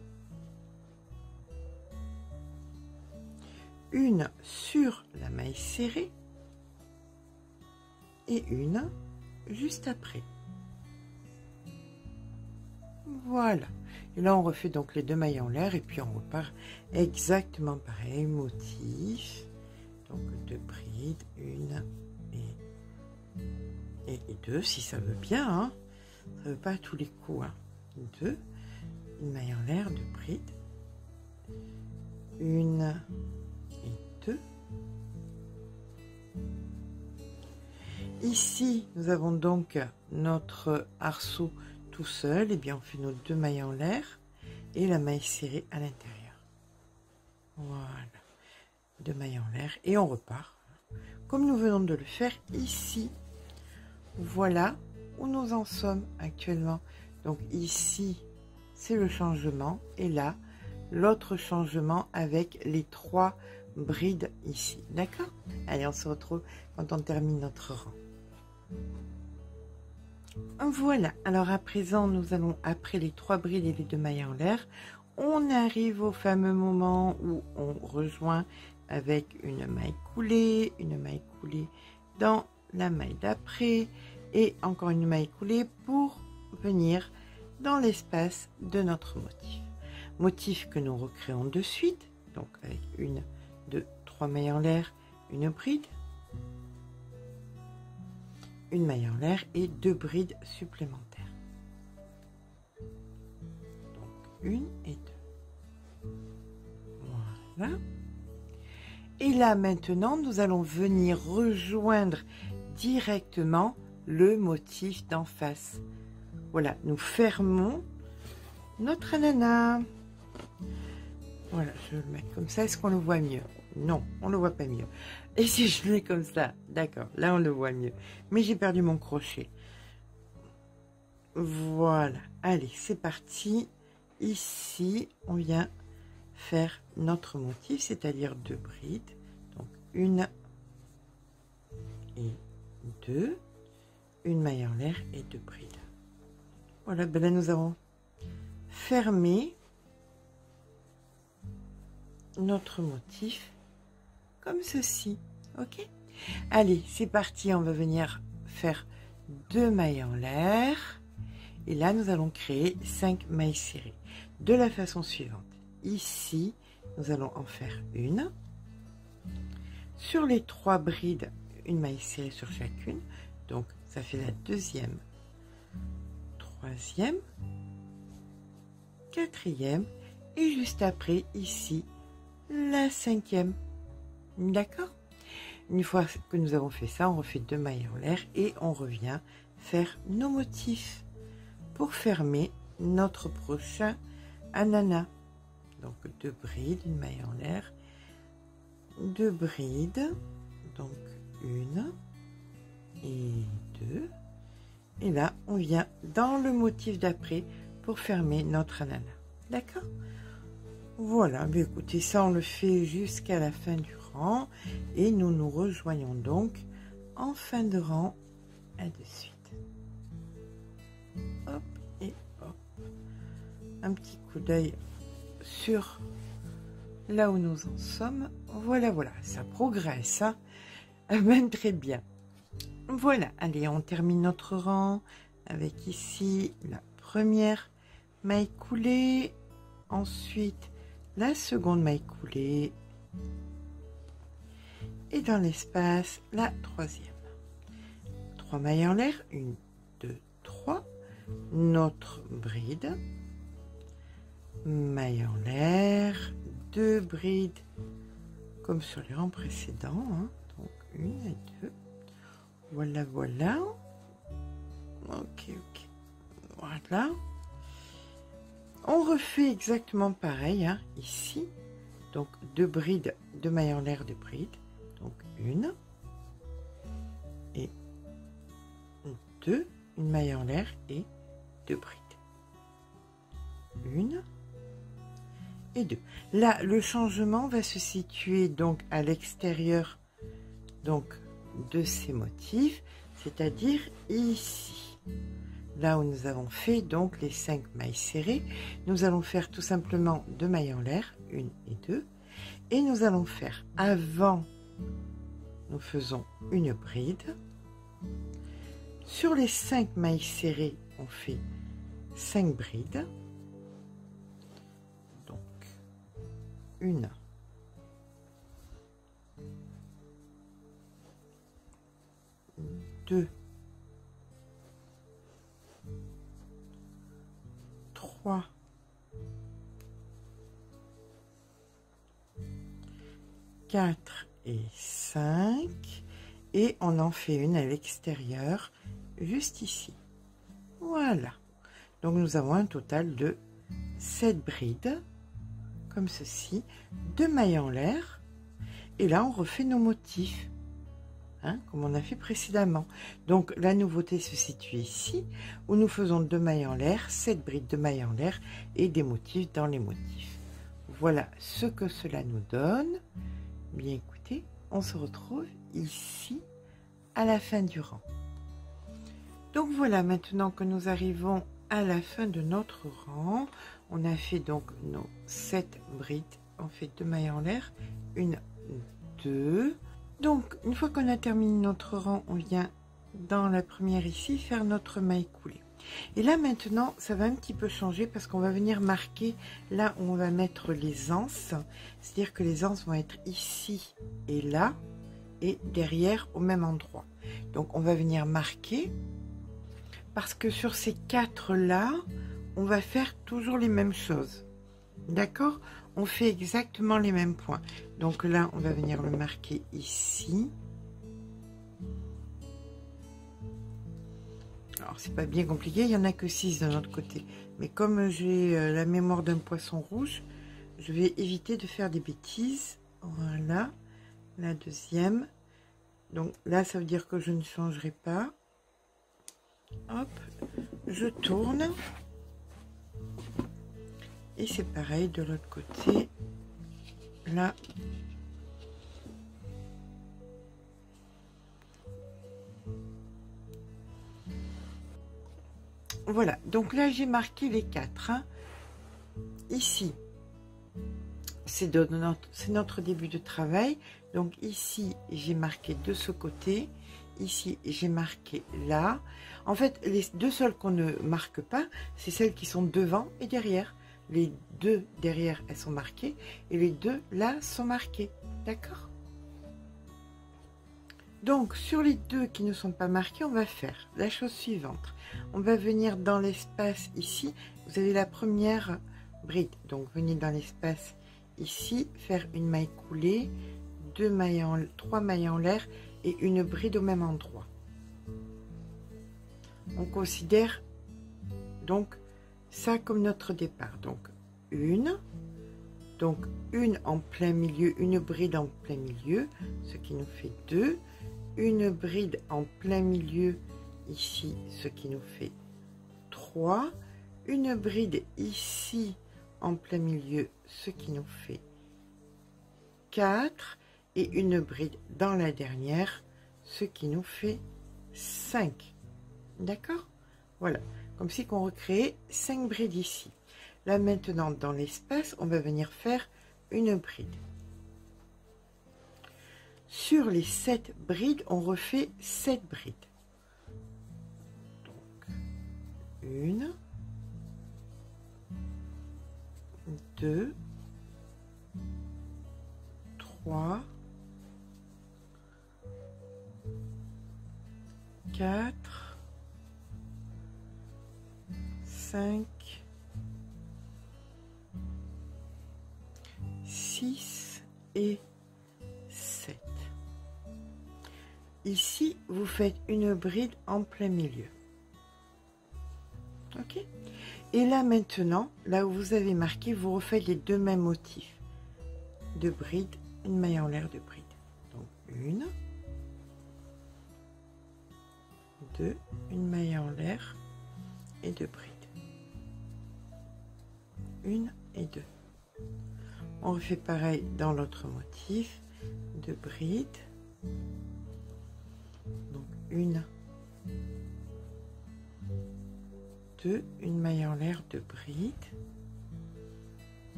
une sur la maille serrée et une juste après. Voilà. Et là, on refait donc les 2 mailles en l'air et puis on repart exactement pareil. Motif. Donc 2 brides, 1 et 2 si ça veut bien. Hein. Ça veut pas à tous les coups. Hein. 2, 1 maille en l'air, 2 brides, 1 et 2. Ici, nous avons donc notre arceau tout seul. Et bien, on fait nos 2 mailles en l'air et la maille serrée à l'intérieur. Voilà. 2 mailles en l'air et on repart. Comme nous venons de le faire ici. Voilà où nous en sommes actuellement. Donc ici, c'est le changement. Et là, l'autre changement avec les 3 brides ici. D'accord? Allez, on se retrouve quand on termine notre rang. Voilà. Alors à présent, nous allons, après les 3 brides et les 2 mailles en l'air, on arrive au fameux moment où on rejoint avec une maille coulée dans la maille d'après et encore une maille coulée pour venir dans l'espace de notre motif. Motif que nous recréons de suite, donc avec 1, 2, 3 mailles en l'air, une bride, une maille en l'air et 2 brides supplémentaires. Donc 1 et 2. Voilà. Et là maintenant, nous allons venir rejoindre directement le motif d'en face. Voilà, nous fermons notre ananas. Voilà, je vais le mettre comme ça. Est-ce qu'on le voit mieux? Non, on ne le voit pas mieux. Et si je le mets comme ça? D'accord, là on le voit mieux. Mais j'ai perdu mon crochet. Voilà, allez, c'est parti. Ici, on vient faire notre motif, c'est-à-dire 2 brides. Donc une et 2, une maille en l'air et 2 brides. Voilà, ben là nous avons fermé notre motif comme ceci. Ok, allez, c'est parti, on va venir faire 2 mailles en l'air et là nous allons créer 5 mailles serrées de la façon suivante. Ici nous allons en faire une sur les 3 brides, une maille serrée sur chacune, donc ça fait la deuxième, troisième, quatrième et juste après ici la 5e. D'accord, une fois que nous avons fait ça, on refait 2 mailles en l'air et on revient faire nos motifs pour fermer notre prochain ananas. Donc 2 brides, une maille en l'air, 2 brides, donc une et 2, et là on vient dans le motif d'après pour fermer notre ananas. D'accord, voilà, mais écoutez, ça on le fait jusqu'à la fin du rang et nous nous rejoignons donc en fin de rang. À de suite. Hop et hop, un petit coup d'œil sur là où nous en sommes. Voilà, voilà, ça progresse, hein. Même très bien. Voilà, allez, on termine notre rang avec ici la première maille coulée, ensuite la seconde maille coulée et dans l'espace la troisième. 3 mailles en l'air, 1, 2, 3, notre bride, maille en l'air, 2 brides comme sur les rangs précédents, hein. Donc 1 et 2, voilà, voilà, ok, ok, voilà, on refait exactement pareil, hein, ici, donc 2 brides, 2 mailles en l'air, 2 brides, donc 1 et 2, une maille en l'air et 2 brides, 1 et 2. Là le changement va se situer donc à l'extérieur donc de ces motifs, c'est-à-dire ici, là où nous avons fait donc les 5 mailles serrées. Nous allons faire tout simplement 2 mailles en l'air, 1 et 2, et nous allons faire, avant nous faisons une bride sur les 5 mailles serrées, on fait 5 brides, donc 1, 2, 3, 4 et 5, et on en fait une à l'extérieur juste ici. Voilà, donc nous avons un total de 7 brides comme ceci, 2 mailles en l'air, et là on refait nos motifs, hein, comme on a fait précédemment. Donc la nouveauté se situe ici où nous faisons 2 mailles en l'air, 7 brides de mailles en l'air et des motifs dans les motifs. Voilà ce que cela nous donne. Bien écoutez, on se retrouve ici à la fin du rang. Donc voilà, maintenant que nous arrivons à la fin de notre rang, on a fait donc nos 7 brides, on fait 2 mailles en l'air, 1, 2. Donc une fois qu'on a terminé notre rang, on vient dans la première ici faire notre maille coulée. Et là maintenant ça va un petit peu changer parce qu'on va venir marquer là où on va mettre les anses, c'est à dire que les anses vont être ici et là et derrière au même endroit. Donc on va venir marquer parce que sur ces 4 là on va faire toujours les mêmes choses, d'accord, on fait exactement les mêmes points. Donc là on va venir le marquer ici. Alors c'est pas bien compliqué, il y en a que 6 de notre côté, mais comme j'ai la mémoire d'un poisson rouge, je vais éviter de faire des bêtises. Voilà la deuxième, donc là ça veut dire que je ne changerai pas. Hop, je tourne Et c'est pareil de l'autre côté. Là. Voilà, donc là j'ai marqué les 4. Hein. Ici, c'est notre début de travail. Donc ici, j'ai marqué de ce côté. Ici, j'ai marqué là. En fait, les deux seules qu'on ne marque pas, c'est celles qui sont devant et derrière. Les deux derrière, elles sont marquées. Et les deux là sont marquées. D'accord? Donc, sur les deux qui ne sont pas marqués, on va faire la chose suivante. On va venir dans l'espace ici. Vous avez la première bride. Donc, venez dans l'espace ici, faire une maille coulée, 3 mailles en l'air et une bride au même endroit. On considère donc ça comme notre départ. Donc, une en plein milieu, une bride en plein milieu, ce qui nous fait 2. Une bride en plein milieu ici, ce qui nous fait 3. Une bride ici en plein milieu, ce qui nous fait 4. Et une bride dans la dernière, ce qui nous fait 5. D'accord? Voilà, comme si on recréait 5 brides ici. Là maintenant, dans l'espace, on va venir faire une bride. Sur les 7 brides, on refait 7 brides. Donc, 1, 2, 3, 4, 5, 6 et 7. Ici, vous faites une bride en plein milieu. Ok? Et là maintenant, là où vous avez marqué, vous refaites les deux mêmes motifs. De bride, une maille en l'air de bride. Donc, 1, 2, une maille en l'air et 2 brides. 1 et 2. On refait pareil dans l'autre motif, 2 brides. Donc 1, 2, une maille en l'air, 2 brides.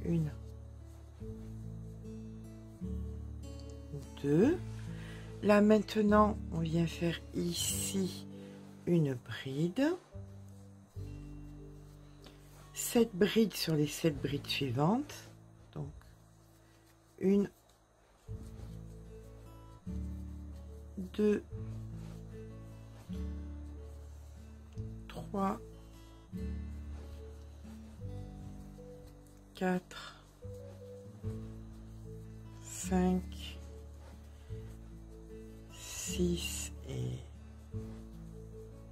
1, 2. Là maintenant, on vient faire ici une bride. 7 brides sur les 7 brides suivantes. Donc 1, 2, 3, 4, 5, 6 et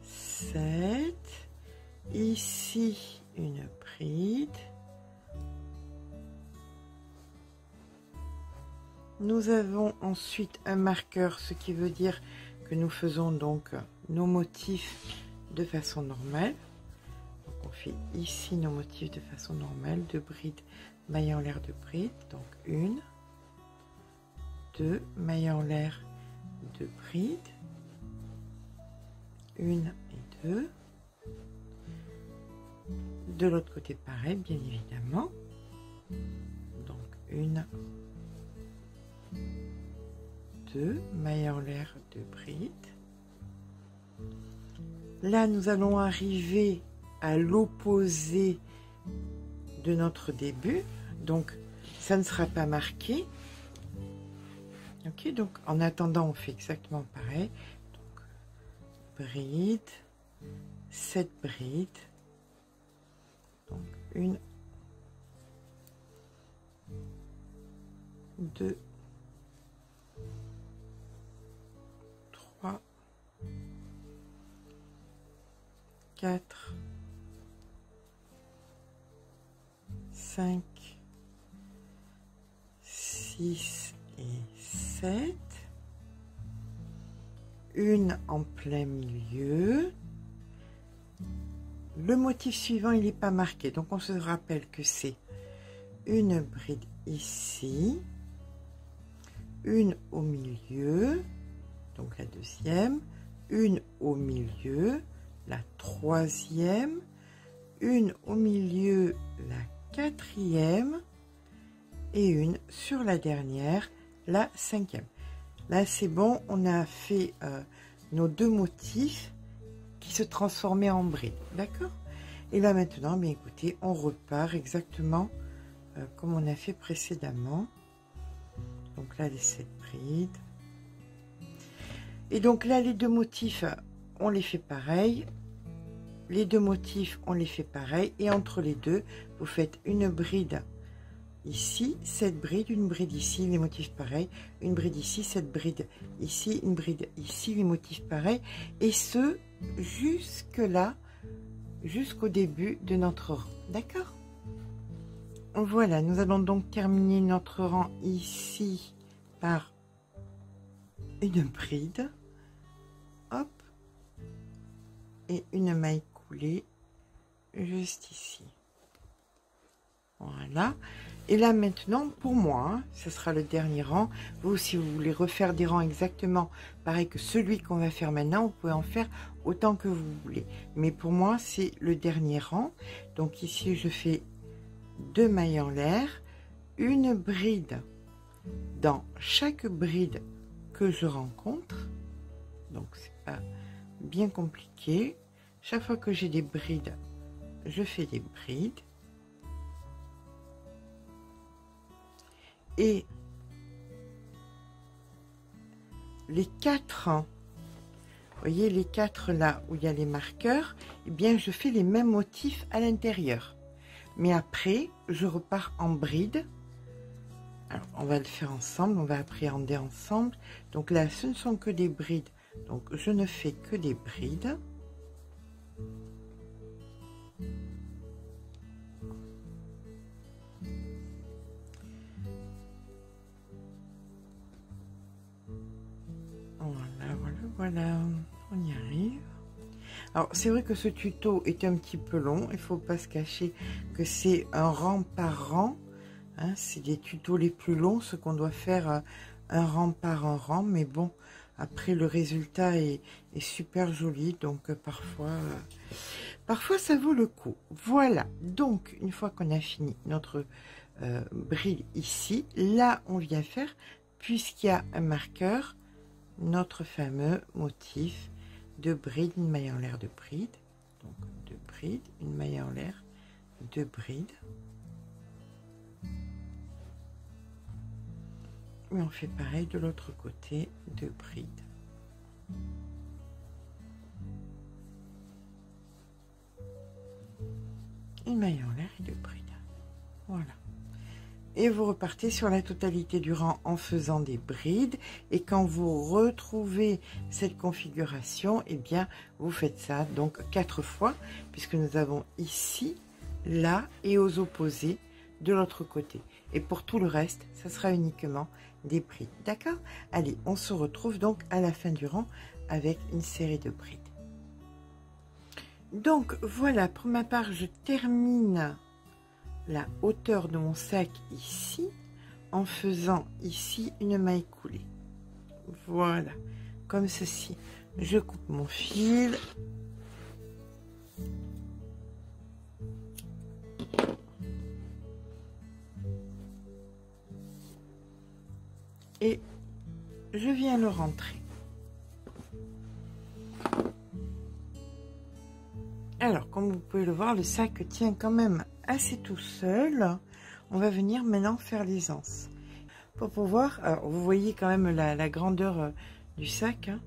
7. Ici, une bride. Nous avons ensuite un marqueur, ce qui veut dire que nous faisons donc nos motifs de façon normale. Donc on fait ici nos motifs de façon normale, 2 brides, maille en l'air de bride. Donc 1, 2, maille en l'air, 2 brides, 1 et 2. De l'autre côté pareil, bien évidemment. Donc 1, 2, maille en l'air, 2 brides. Là nous allons arriver à l'opposé de notre début, donc ça ne sera pas marqué. Ok, donc en attendant on fait exactement pareil. Donc, bride, 7 brides. Donc 1, 2, 3, 4, 5, 6 et 7. Une en plein milieu. le motif suivant, il n'est pas marqué. Donc, on se rappelle que c'est une bride ici, une au milieu, donc la deuxième, une au milieu, la troisième, une au milieu, la quatrième, et une sur la dernière, la cinquième. Là, c'est bon, on a fait nos deux motifs qui se transformaient en bride, d'accord? Et là, maintenant, bien écoutez, on repart exactement comme on a fait précédemment. Donc là, les 7 brides. Et donc là, les deux motifs, on les fait pareil. Les deux motifs, on les fait pareil. Et entre les deux, vous faites une bride ici, 7 brides, une bride ici, les motifs pareils, une bride ici, 7 brides ici, une bride ici, les motifs pareils, et ce, jusque là, jusqu'au début de notre rang, d'accord? Voilà, nous allons donc terminer notre rang ici par une bride, hop, et une maille coulée juste ici. Voilà. Et là maintenant, pour moi, hein, ce sera le dernier rang. Vous, si vous voulez refaire des rangs exactement pareil que celui qu'on va faire maintenant, vous pouvez en faire autant que vous voulez. Mais pour moi, c'est le dernier rang. Donc ici, je fais 2 mailles en l'air, une bride dans chaque bride que je rencontre. Donc c'est pas bien compliqué. Chaque fois que j'ai des brides, je fais des brides. Et les 4, vous voyez les 4 là où il y a les marqueurs, eh bien je fais les mêmes motifs à l'intérieur. Mais après, je repars en bride. Alors, on va le faire ensemble, on va appréhender ensemble. Donc là, ce ne sont que des brides. Donc, je ne fais que des brides. Voilà, on y arrive. Alors, c'est vrai que ce tuto est un petit peu long. Il ne faut pas se cacher que c'est un rang par rang. Hein, c'est des tutos les plus longs, ce qu'on doit faire un rang par un rang. Mais bon, après, le résultat est super joli. Donc, parfois, ça vaut le coup. Voilà. Donc, une fois qu'on a fini notre bride ici, là, on vient faire, puisqu'il y a un marqueur, notre fameux motif de bride, une maille en l'air de bride, donc 2 brides, une maille en l'air, 2 brides, et on fait pareil de l'autre côté, 2 brides, une maille en l'air et 2 brides, voilà. Et vous repartez sur la totalité du rang en faisant des brides. Et quand vous retrouvez cette configuration, eh bien, vous faites ça donc 4 fois, puisque nous avons ici, là et aux opposés de l'autre côté. Et pour tout le reste, ça sera uniquement des brides. D'accord? Allez, on se retrouve donc à la fin du rang avec une série de brides. Donc voilà, pour ma part, je termine la hauteur de mon sac ici en faisant ici une maille coulée. Voilà, comme ceci. Je coupe mon fil. Et je viens le rentrer. Alors, comme vous pouvez le voir, le sac tient quand même assez tout seul. On va venir maintenant faire les anses. Pour pouvoir, alors vous voyez quand même la grandeur du sac, hein,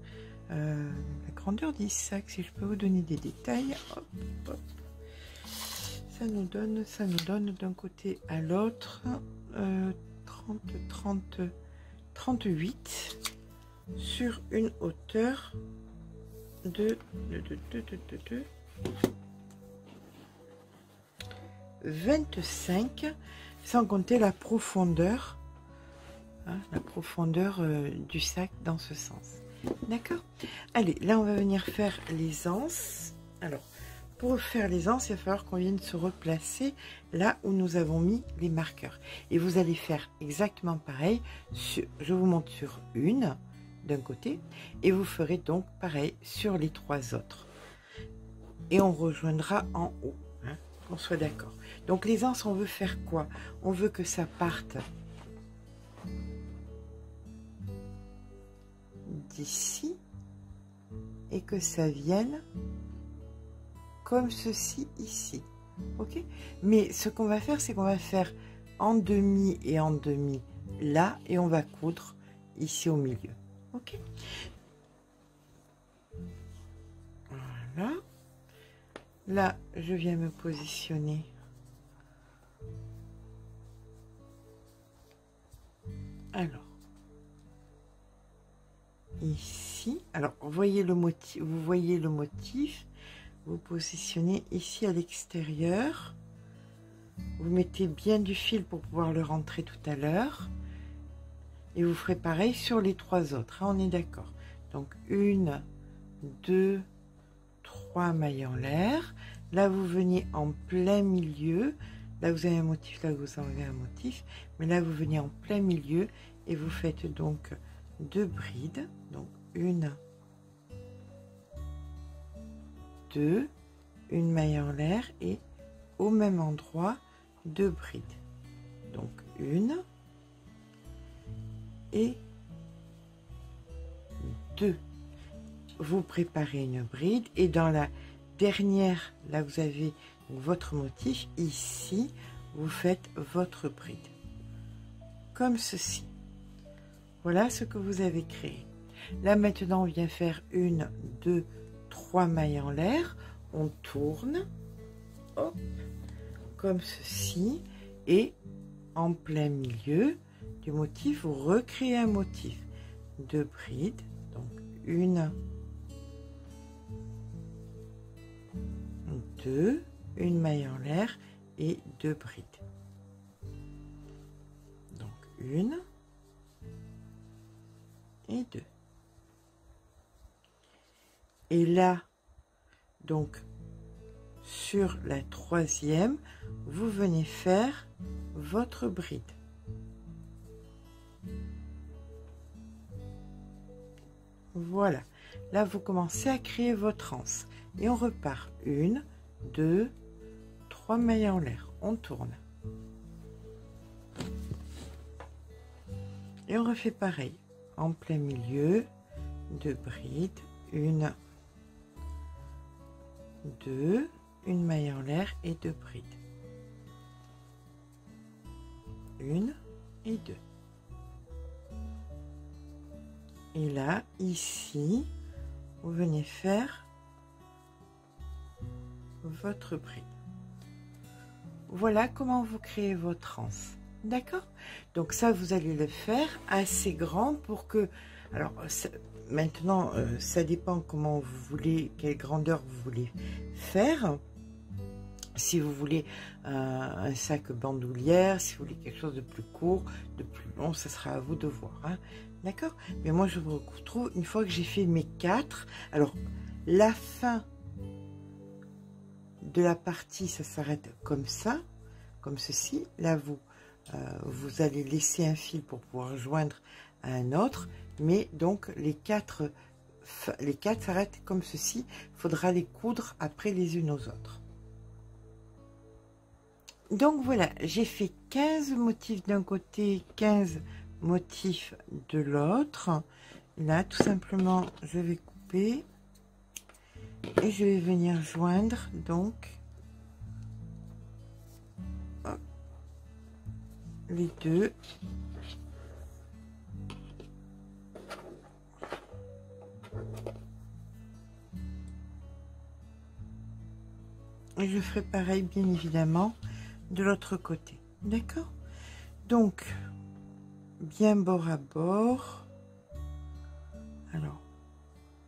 la grandeur du sac, si je peux vous donner des détails. Hop, hop. Ça nous donne d'un côté à l'autre 38 sur une hauteur de 25, sans compter la profondeur, hein, du sac dans ce sens. D'accord? Allez, là on va venir faire les anses. Alors, pour faire les anses, il va falloir qu'on vienne se replacer là où nous avons mis les marqueurs. Et vous allez faire exactement pareil. Je vous montre sur une d'un côté et vous ferez donc pareil sur les 3 autres. Et on rejoindra en haut, hein, qu'on soit d'accord. Donc les anses, on veut faire quoi? On veut que ça parte d'ici et que ça vienne comme ceci ici, ok? Mais ce qu'on va faire, c'est qu'on va faire en demi et en demi là, et on va coudre ici au milieu, ok? Voilà. Là, je viens me positionner. Alors, ici, alors vous voyez le motif, vous positionnez ici à l'extérieur, vous mettez bien du fil pour pouvoir le rentrer tout à l'heure, et vous ferez pareil sur les 3 autres, hein, on est d'accord. Donc 1, 2, 3 mailles en l'air, là vous venez en plein milieu, là vous avez un motif, là vous avez un motif, mais là vous venez en plein milieu et vous faites donc 2 brides, donc 1, 2, une maille en l'air et au même endroit 2 brides, donc 1 et 2. Vous préparez une bride et dans la dernière, là vous avez votre motif, ici vous faites votre bride comme ceci. Voilà ce que vous avez créé. Là maintenant on vient faire 1, 2, 3 mailles en l'air, on tourne, hop, comme ceci, et en plein milieu du motif vous recréez un motif, 2 brides, donc 1, 2, une maille en l'air et 2 brides, donc 1 et 2. Et là donc sur la 3e vous venez faire votre bride. Voilà, là vous commencez à créer votre anse et on repart 1, 2, 3 mailles en l'air, on tourne et on refait pareil en plein milieu, 2 brides, 1, 2, une maille en l'air et 2 brides, 1 et 2. Et là ici vous venez faire votre bride. Voilà comment vous créez votre anse, d'accord? Donc ça vous allez le faire assez grand pour que, alors maintenant ça dépend comment vous voulez, quelle grandeur vous voulez faire. Si vous voulez un sac bandoulière, si vous voulez quelque chose de plus court, de plus long, ça sera à vous de voir, hein, d'accord? Mais moi je vous retrouve une fois que j'ai fait mes 4. Alors la fin de la partie, ça s'arrête comme ça, comme ceci. Là vous allez laisser un fil pour pouvoir joindre à un autre, mais donc les 4 s'arrêtent comme ceci. Il faudra les coudre après les unes aux autres. Donc voilà, j'ai fait 15 motifs d'un côté, 15 motifs de l'autre. Là tout simplement je vais couper et je vais venir joindre donc hop, les deux. Et je ferai pareil bien évidemment de l'autre côté, d'accord? Donc bien bord à bord, alors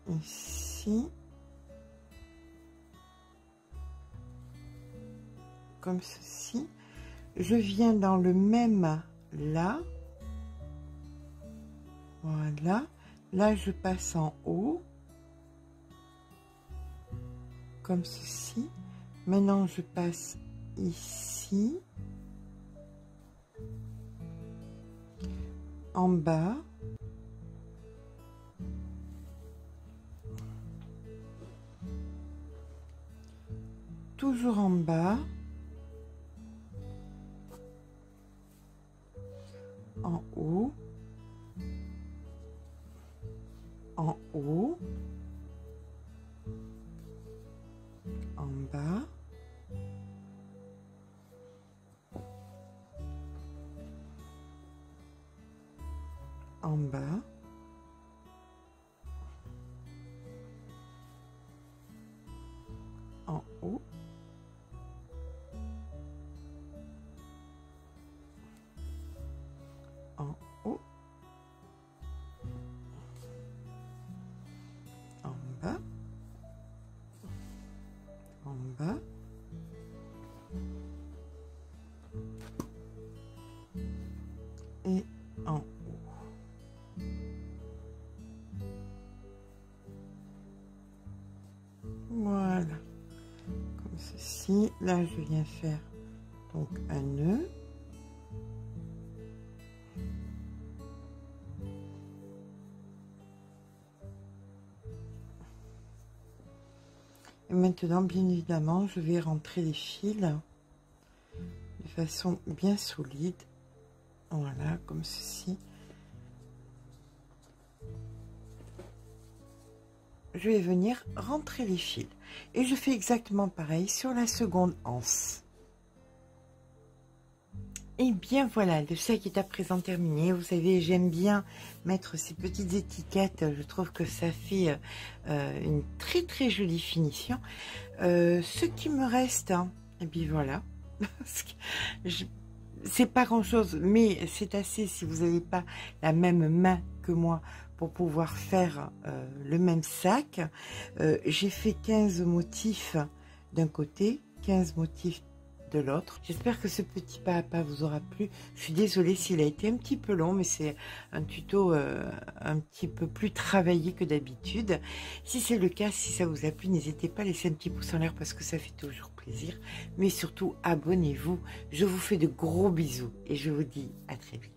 ici comme ceci, je viens dans le même là, voilà, là je passe en haut comme ceci. Maintenant, je passe ici, en bas, toujours en bas, en haut, en haut, en bas, en bas, en haut, en haut, en bas, en bas, et en haut. Voilà, comme ceci. Là, je viens faire donc un nœud. Et maintenant, bien évidemment, je vais rentrer les fils de façon bien solide. Voilà, comme ceci. Je vais venir rentrer les fils. Et je fais exactement pareil sur la seconde anse. Et bien voilà, le sac est à présent terminé. Vous savez, j'aime bien mettre ces petites étiquettes. Je trouve que ça fait une très jolie finition. Ce qui me reste, hein, et bien voilà. C'est pas grand chose, mais c'est assez si vous n'avez pas la même main que moi pour pouvoir faire le même sac. J'ai fait 15 motifs d'un côté, 15 motifs de l'autre. J'espère que ce petit pas à pas vous aura plu. Je suis désolée s'il a été un petit peu long, mais c'est un tuto un petit peu plus travaillé que d'habitude. Si c'est le cas, si ça vous a plu, n'hésitez pas à laisser un petit pouce en l'air parce que ça fait toujours plaisir. Mais surtout, abonnez-vous. Je vous fais de gros bisous et je vous dis à très vite.